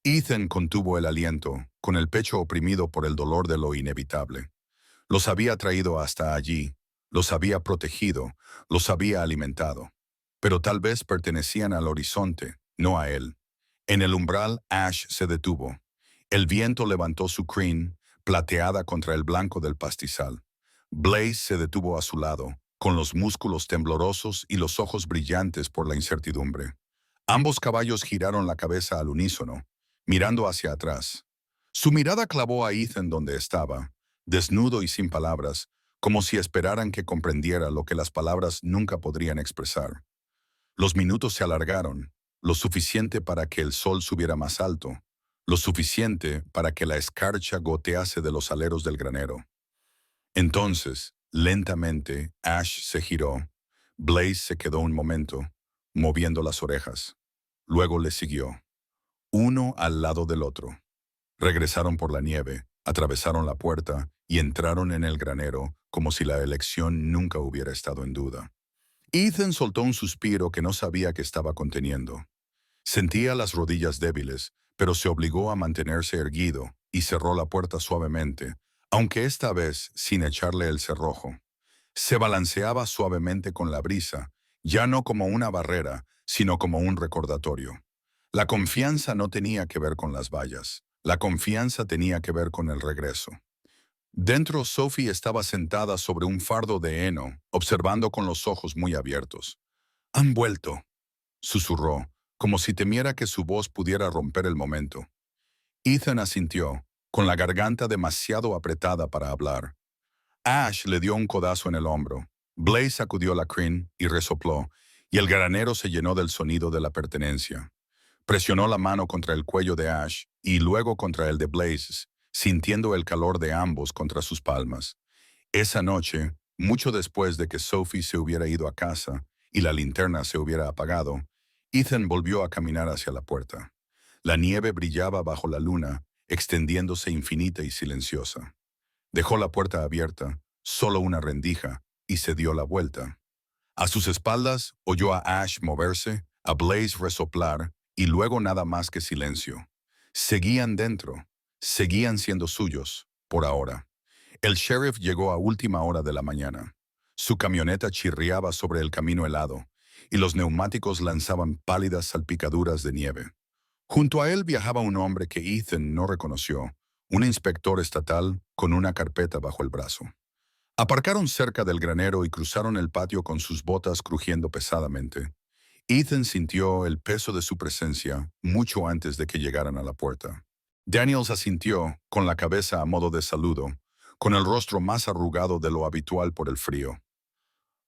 Ethan contuvo el aliento, con el pecho oprimido por el dolor de lo inevitable. Los había traído hasta allí, los había protegido, los había alimentado. Pero tal vez pertenecían al horizonte, no a él. En el umbral, Ash se detuvo. El viento levantó su crin, plateada contra el blanco del pastizal. Blaze se detuvo a su lado, con los músculos temblorosos y los ojos brillantes por la incertidumbre. Ambos caballos giraron la cabeza al unísono, mirando hacia atrás. Su mirada clavó a Ethan donde estaba, desnudo y sin palabras, como si esperaran que comprendiera lo que las palabras nunca podrían expresar. Los minutos se alargaron, lo suficiente para que el sol subiera más alto, lo suficiente para que la escarcha gotease de los aleros del granero. Entonces, lentamente, Ash se giró. Blaze se quedó un momento, moviendo las orejas. Luego le siguió, uno al lado del otro. Regresaron por la nieve, atravesaron la puerta y entraron en el granero como si la elección nunca hubiera estado en duda. Ethan soltó un suspiro que no sabía que estaba conteniendo. Sentía las rodillas débiles, pero se obligó a mantenerse erguido y cerró la puerta suavemente, aunque esta vez sin echarle el cerrojo. Se balanceaba suavemente con la brisa, ya no como una barrera, sino como un recordatorio. La confianza no tenía que ver con las vallas. La confianza tenía que ver con el regreso. Dentro, Sophie estaba sentada sobre un fardo de heno, observando con los ojos muy abiertos. «Han vuelto», susurró, como si temiera que su voz pudiera romper el momento. Ethan asintió, con la garganta demasiado apretada para hablar. Ash le dio un codazo en el hombro. Blaze sacudió la crin y resopló, y el granero se llenó del sonido de la pertenencia. Presionó la mano contra el cuello de Ash y luego contra el de Blaze, sintiendo el calor de ambos contra sus palmas. Esa noche, mucho después de que Sophie se hubiera ido a casa y la linterna se hubiera apagado, Ethan volvió a caminar hacia la puerta. La nieve brillaba bajo la luna, extendiéndose infinita y silenciosa. Dejó la puerta abierta, solo una rendija, y se dio la vuelta. A sus espaldas oyó a Ash moverse, a Blaze resoplar, y luego nada más que silencio. Seguían dentro, seguían siendo suyos, por ahora. El sheriff llegó a última hora de la mañana. Su camioneta chirriaba sobre el camino helado, y los neumáticos lanzaban pálidas salpicaduras de nieve. Junto a él viajaba un hombre que Ethan no reconoció, un inspector estatal con una carpeta bajo el brazo. Aparcaron cerca del granero y cruzaron el patio con sus botas crujiendo pesadamente. Ethan sintió el peso de su presencia mucho antes de que llegaran a la puerta. Daniels asintió, con la cabeza a modo de saludo, con el rostro más arrugado de lo habitual por el frío.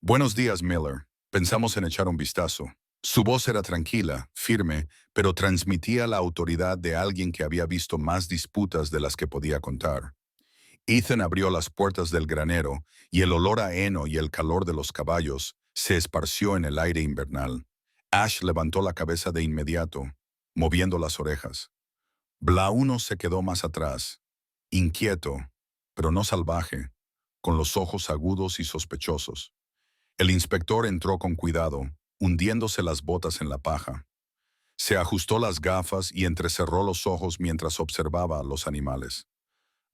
«Buenos días, Miller. Pensamos en echar un vistazo». Su voz era tranquila, firme, pero transmitía la autoridad de alguien que había visto más disputas de las que podía contar. Ethan abrió las puertas del granero y el olor a heno y el calor de los caballos se esparció en el aire invernal. Ash levantó la cabeza de inmediato, moviendo las orejas. Blauno se quedó más atrás, inquieto, pero no salvaje, con los ojos agudos y sospechosos. El inspector entró con cuidado, hundiéndose las botas en la paja. Se ajustó las gafas y entrecerró los ojos mientras observaba a los animales.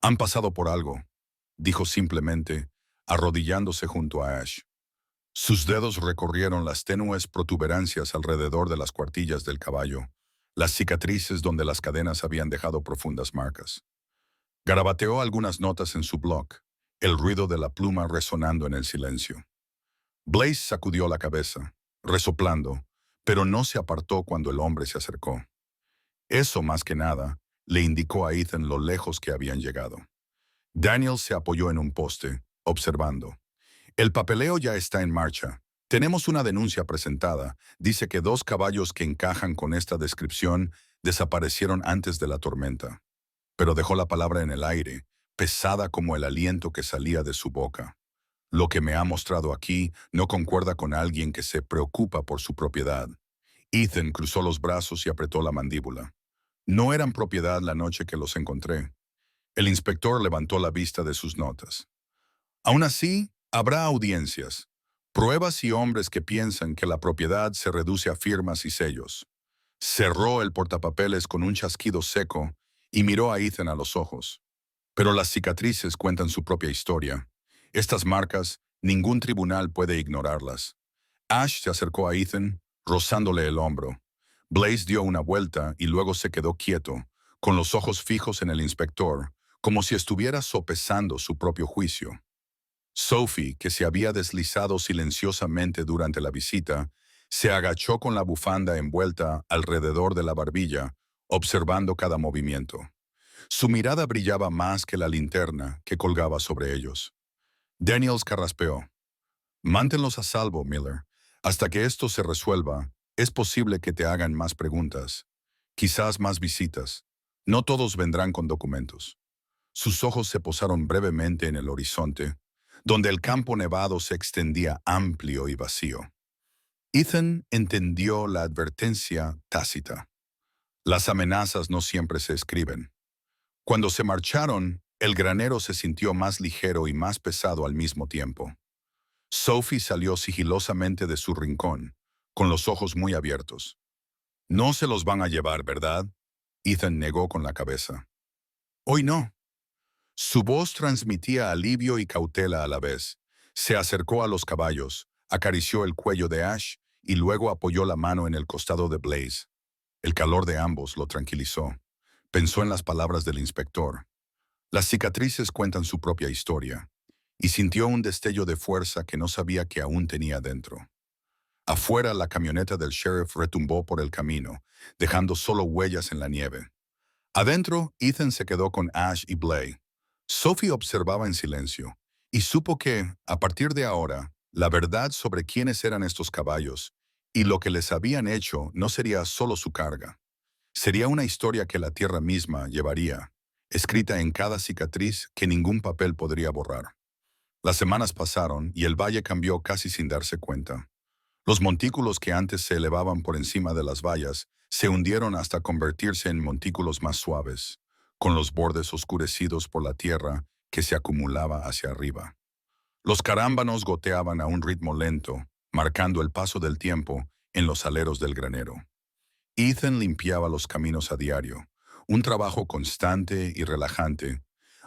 «Han pasado por algo», dijo simplemente, arrodillándose junto a Ash. Sus dedos recorrieron las tenues protuberancias alrededor de las cuartillas del caballo, las cicatrices donde las cadenas habían dejado profundas marcas. Garabateó algunas notas en su blog, el ruido de la pluma resonando en el silencio. Blaze sacudió la cabeza, resoplando, pero no se apartó cuando el hombre se acercó. Eso, más que nada, le indicó a Ethan lo lejos que habían llegado. Daniel se apoyó en un poste, observando. «El papeleo ya está en marcha. Tenemos una denuncia presentada. Dice que 2 caballos que encajan con esta descripción desaparecieron antes de la tormenta». Pero dejó la palabra en el aire, pesada como el aliento que salía de su boca. «Lo que me ha mostrado aquí no concuerda con alguien que se preocupa por su propiedad». Ethan cruzó los brazos y apretó la mandíbula. «No eran propiedad la noche que los encontré». El inspector levantó la vista de sus notas. «Aún así, habrá audiencias. Pruebas y hombres que piensan que la propiedad se reduce a firmas y sellos. Cerró el portapapeles con un chasquido seco y miró a Ethan a los ojos. Pero las cicatrices cuentan su propia historia. Estas marcas, ningún tribunal puede ignorarlas. Ash se acercó a Ethan, rozándole el hombro. Blaze dio una vuelta y luego se quedó quieto, con los ojos fijos en el inspector, como si estuviera sopesando su propio juicio. Sophie, que se había deslizado silenciosamente durante la visita, se agachó con la bufanda envuelta alrededor de la barbilla, observando cada movimiento. Su mirada brillaba más que la linterna que colgaba sobre ellos. Daniels carraspeó. Manténlos a salvo, Miller. Hasta que esto se resuelva, es posible que te hagan más preguntas. Quizás más visitas. No todos vendrán con documentos. Sus ojos se posaron brevemente en el horizonte, donde el campo nevado se extendía amplio y vacío. Ethan entendió la advertencia tácita. Las amenazas no siempre se escriben. Cuando se marcharon, el granero se sintió más ligero y más pesado al mismo tiempo. Sophie salió sigilosamente de su rincón, con los ojos muy abiertos. No se los van a llevar, ¿verdad? Ethan negó con la cabeza. Hoy no. Su voz transmitía alivio y cautela a la vez. Se acercó a los caballos, acarició el cuello de Ash y luego apoyó la mano en el costado de Blaze. El calor de ambos lo tranquilizó. Pensó en las palabras del inspector. Las cicatrices cuentan su propia historia, y sintió un destello de fuerza que no sabía que aún tenía dentro. Afuera, la camioneta del sheriff retumbó por el camino, dejando solo huellas en la nieve. Adentro, Ethan se quedó con Ash y Blaze. Sophie observaba en silencio, y supo que, a partir de ahora, la verdad sobre quiénes eran estos caballos y lo que les habían hecho no sería solo su carga. Sería una historia que la tierra misma llevaría, escrita en cada cicatriz que ningún papel podría borrar. Las semanas pasaron y el valle cambió casi sin darse cuenta. Los montículos que antes se elevaban por encima de las vallas se hundieron hasta convertirse en montículos más suaves, con los bordes oscurecidos por la tierra que se acumulaba hacia arriba. Los carámbanos goteaban a un ritmo lento, marcando el paso del tiempo en los aleros del granero. Ethan limpiaba los caminos a diario, un trabajo constante y relajante,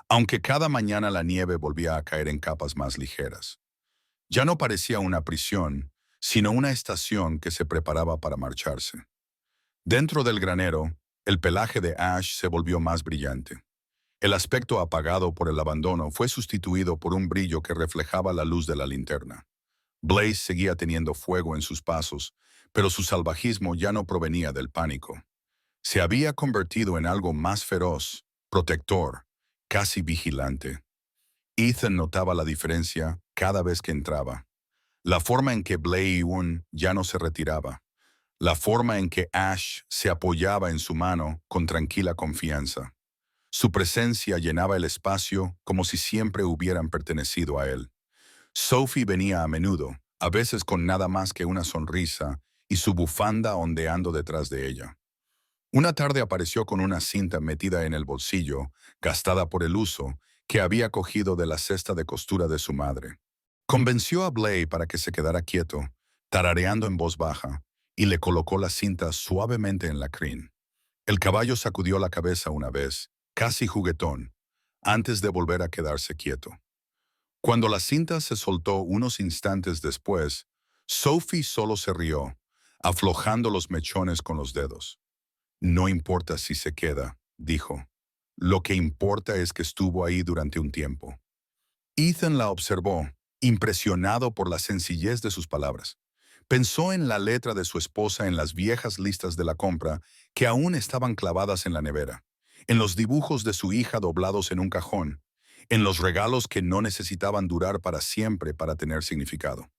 aunque cada mañana la nieve volvía a caer en capas más ligeras. Ya no parecía una prisión, sino una estación que se preparaba para marcharse. Dentro del granero, el pelaje de Ash se volvió más brillante. El aspecto apagado por el abandono fue sustituido por un brillo que reflejaba la luz de la linterna. Blaze seguía teniendo fuego en sus pasos, pero su salvajismo ya no provenía del pánico. Se había convertido en algo más feroz, protector, casi vigilante. Ethan notaba la diferencia cada vez que entraba. La forma en que Blaze ya no se retiraba. La forma en que Ash se apoyaba en su mano con tranquila confianza. Su presencia llenaba el espacio como si siempre hubieran pertenecido a él. Sophie venía a menudo, a veces con nada más que una sonrisa y su bufanda ondeando detrás de ella. Una tarde apareció con una cinta metida en el bolsillo, gastada por el uso, que había cogido de la cesta de costura de su madre. Convenció a Blaze para que se quedara quieto, tarareando en voz baja, y le colocó la cinta suavemente en la crin. El caballo sacudió la cabeza una vez, casi juguetón, antes de volver a quedarse quieto. Cuando la cinta se soltó unos instantes después, Sophie solo se rió, aflojando los mechones con los dedos. No importa si se queda, dijo. Lo que importa es que estuvo ahí durante un tiempo. Ethan la observó, impresionado por la sencillez de sus palabras. Pensó en la letra de su esposa en las viejas listas de la compra que aún estaban clavadas en la nevera, en los dibujos de su hija doblados en un cajón, en los regalos que no necesitaban durar para siempre para tener significado.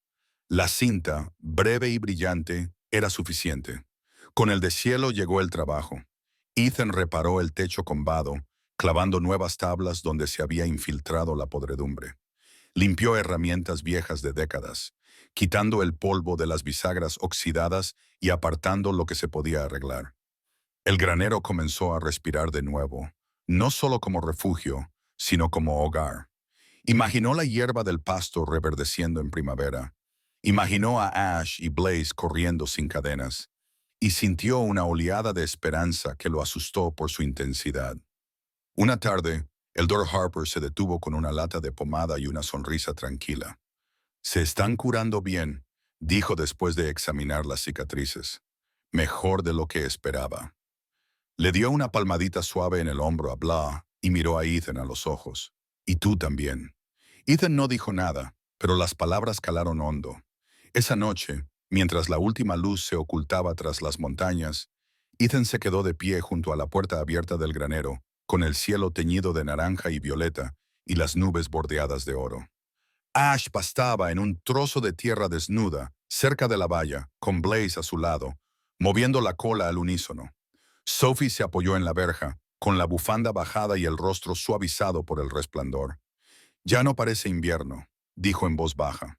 La cinta, breve y brillante, era suficiente. Con el deshielo llegó el trabajo. Ethan reparó el techo con vado, clavando nuevas tablas donde se había infiltrado la podredumbre. Limpió herramientas viejas de décadas, quitando el polvo de las bisagras oxidadas y apartando lo que se podía arreglar. El granero comenzó a respirar de nuevo, no solo como refugio, sino como hogar. Imaginó la hierba del pasto reverdeciendo en primavera, Imaginó a Ash y Blaze corriendo sin cadenas, y sintió una oleada de esperanza que lo asustó por su intensidad. Una tarde, Eldor Harper se detuvo con una lata de pomada y una sonrisa tranquila. «Se están curando bien», dijo después de examinar las cicatrices. «Mejor de lo que esperaba». Le dio una palmadita suave en el hombro a Blah y miró a Ethan a los ojos. «Y tú también». Ethan no dijo nada, pero las palabras calaron hondo. Esa noche, mientras la última luz se ocultaba tras las montañas, Ethan se quedó de pie junto a la puerta abierta del granero, con el cielo teñido de naranja y violeta y las nubes bordeadas de oro. Ash pastaba en un trozo de tierra desnuda, cerca de la valla, con Blaze a su lado, moviendo la cola al unísono. Sophie se apoyó en la verja, con la bufanda bajada y el rostro suavizado por el resplandor. «Ya no parece invierno», dijo en voz baja.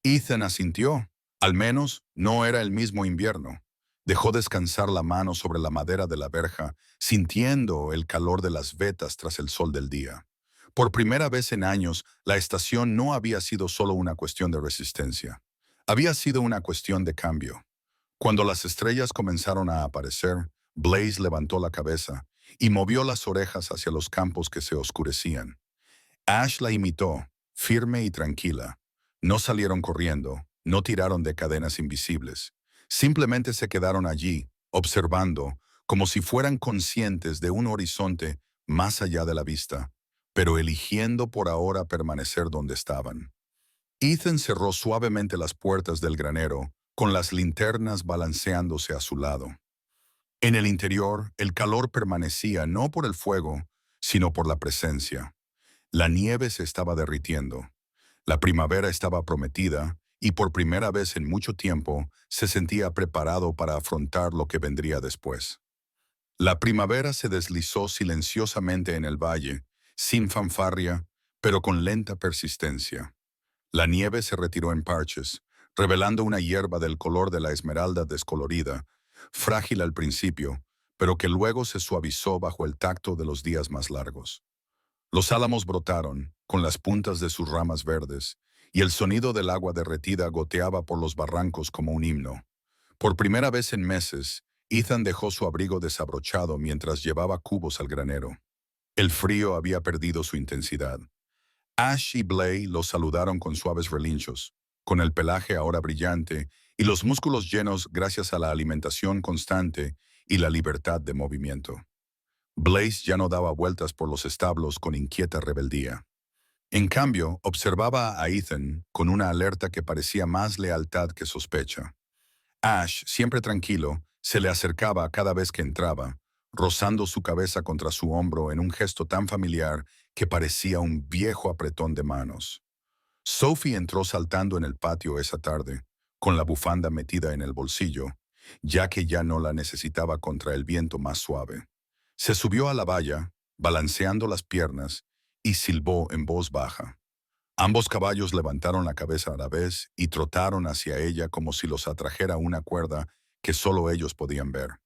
Ethan asintió. Al menos no era el mismo invierno. Dejó descansar la mano sobre la madera de la verja, sintiendo el calor de las vetas tras el sol del día. Por primera vez en años, la estación no había sido solo una cuestión de resistencia. Había sido una cuestión de cambio. Cuando las estrellas comenzaron a aparecer, Blaze levantó la cabeza y movió las orejas hacia los campos que se oscurecían. Ash la imitó, firme y tranquila. No salieron corriendo, no tiraron de cadenas invisibles. Simplemente se quedaron allí, observando, como si fueran conscientes de un horizonte más allá de la vista, pero eligiendo por ahora permanecer donde estaban. Ethan cerró suavemente las puertas del granero, con las linternas balanceándose a su lado. En el interior, el calor permanecía no por el fuego, sino por la presencia. La nieve se estaba derritiendo. La primavera estaba prometida y por primera vez en mucho tiempo se sentía preparado para afrontar lo que vendría después. La primavera se deslizó silenciosamente en el valle, sin fanfarria, pero con lenta persistencia. La nieve se retiró en parches, revelando una hierba del color de la esmeralda descolorida, frágil al principio, pero que luego se suavizó bajo el tacto de los días más largos. Los álamos brotaron, con las puntas de sus ramas verdes, y el sonido del agua derretida goteaba por los barrancos como un himno. Por primera vez en meses, Ethan dejó su abrigo desabrochado mientras llevaba cubos al granero. El frío había perdido su intensidad. Ash y Blay los saludaron con suaves relinchos, con el pelaje ahora brillante y los músculos llenos gracias a la alimentación constante y la libertad de movimiento. Blaze ya no daba vueltas por los establos con inquieta rebeldía. En cambio, observaba a Ethan con una alerta que parecía más lealtad que sospecha. Ash, siempre tranquilo, se le acercaba cada vez que entraba, rozando su cabeza contra su hombro en un gesto tan familiar que parecía un viejo apretón de manos. Sophie entró saltando en el patio esa tarde, con la bufanda metida en el bolsillo, ya que ya no la necesitaba contra el viento más suave. Se subió a la valla, balanceando las piernas, y silbó en voz baja. Ambos caballos levantaron la cabeza a la vez y trotaron hacia ella como si los atrajera una cuerda que solo ellos podían ver.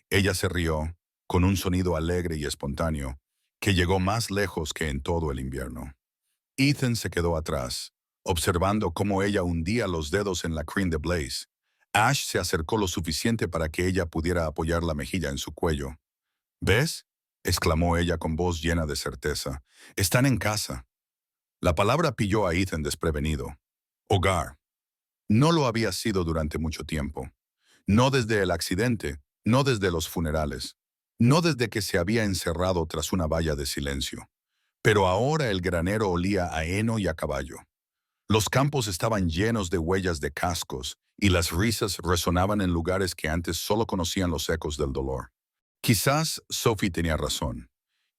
Ella se rió, con un sonido alegre y espontáneo, que llegó más lejos que en todo el invierno. Ethan se quedó atrás, observando cómo ella hundía los dedos en la crin de Blaze. Ash se acercó lo suficiente para que ella pudiera apoyar la mejilla en su cuello. «¿Ves?», exclamó ella con voz llena de certeza. «Están en casa». La palabra pilló a Ethan desprevenido. Hogar. No lo había sido durante mucho tiempo. No desde el accidente, no desde los funerales, no desde que se había encerrado tras una valla de silencio. Pero ahora el granero olía a heno y a caballo. Los campos estaban llenos de huellas de cascos y las risas resonaban en lugares que antes solo conocían los ecos del dolor. Quizás Sophie tenía razón.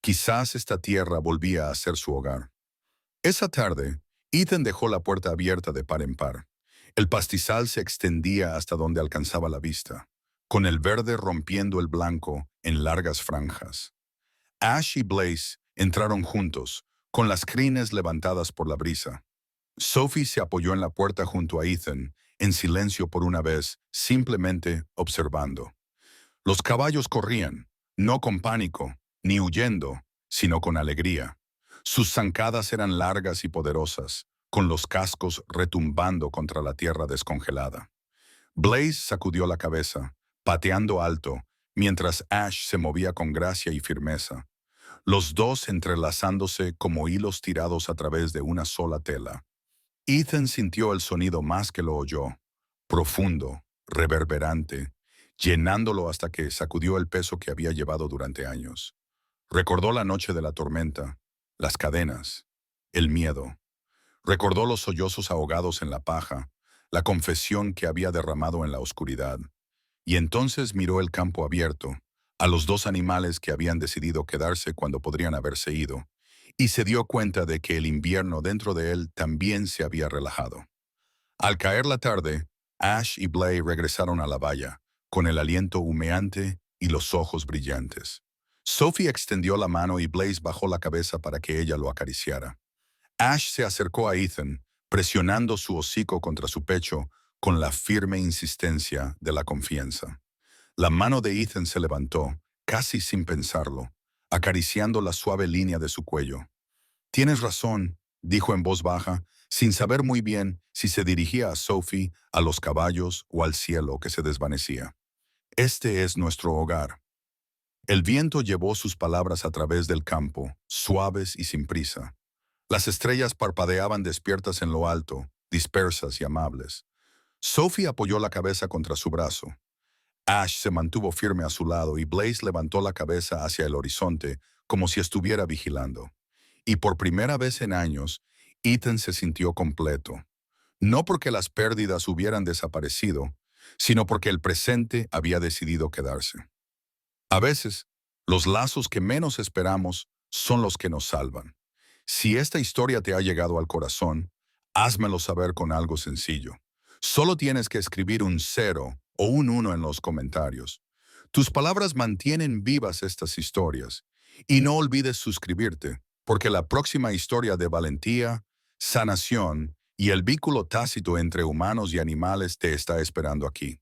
Quizás esta tierra volvía a ser su hogar. Esa tarde, Ethan dejó la puerta abierta de par en par. El pastizal se extendía hasta donde alcanzaba la vista, con el verde rompiendo el blanco en largas franjas. Ash y Blaze entraron juntos, con las crines levantadas por la brisa. Sophie se apoyó en la puerta junto a Ethan, en silencio por una vez, simplemente observando. Los caballos corrían, no con pánico, ni huyendo, sino con alegría. Sus zancadas eran largas y poderosas, con los cascos retumbando contra la tierra descongelada. Blaze sacudió la cabeza, pateando alto, mientras Ash se movía con gracia y firmeza, los dos entrelazándose como hilos tirados a través de una sola tela. Ethan sintió el sonido más que lo oyó, profundo, reverberante, llenándolo hasta que sacudió el peso que había llevado durante años. Recordó la noche de la tormenta, las cadenas, el miedo. Recordó los sollozos ahogados en la paja, la confesión que había derramado en la oscuridad. Y entonces miró el campo abierto, a los dos animales que habían decidido quedarse cuando podrían haberse ido, y se dio cuenta de que el invierno dentro de él también se había relajado. Al caer la tarde, Ash y Blaze regresaron a la valla, con el aliento humeante y los ojos brillantes. Sophie extendió la mano y Blaze bajó la cabeza para que ella lo acariciara. Ash se acercó a Ethan, presionando su hocico contra su pecho con la firme insistencia de la confianza. La mano de Ethan se levantó, casi sin pensarlo, acariciando la suave línea de su cuello. «Tienes razón», dijo en voz baja, sin saber muy bien si se dirigía a Sophie, a los caballos o al cielo que se desvanecía. «Este es nuestro hogar». El viento llevó sus palabras a través del campo, suaves y sin prisa. Las estrellas parpadeaban despiertas en lo alto, dispersas y amables. Sophie apoyó la cabeza contra su brazo. Ash se mantuvo firme a su lado y Blaze levantó la cabeza hacia el horizonte como si estuviera vigilando. Y por primera vez en años, Ethan se sintió completo. No porque las pérdidas hubieran desaparecido, sino porque el presente había decidido quedarse. A veces, los lazos que menos esperamos son los que nos salvan. Si esta historia te ha llegado al corazón, házmelo saber con algo sencillo. Solo tienes que escribir un 0 o un 1 en los comentarios. Tus palabras mantienen vivas estas historias. Y no olvides suscribirte, porque la próxima historia de valentía, sanación y el vínculo tácito entre humanos y animales te está esperando aquí.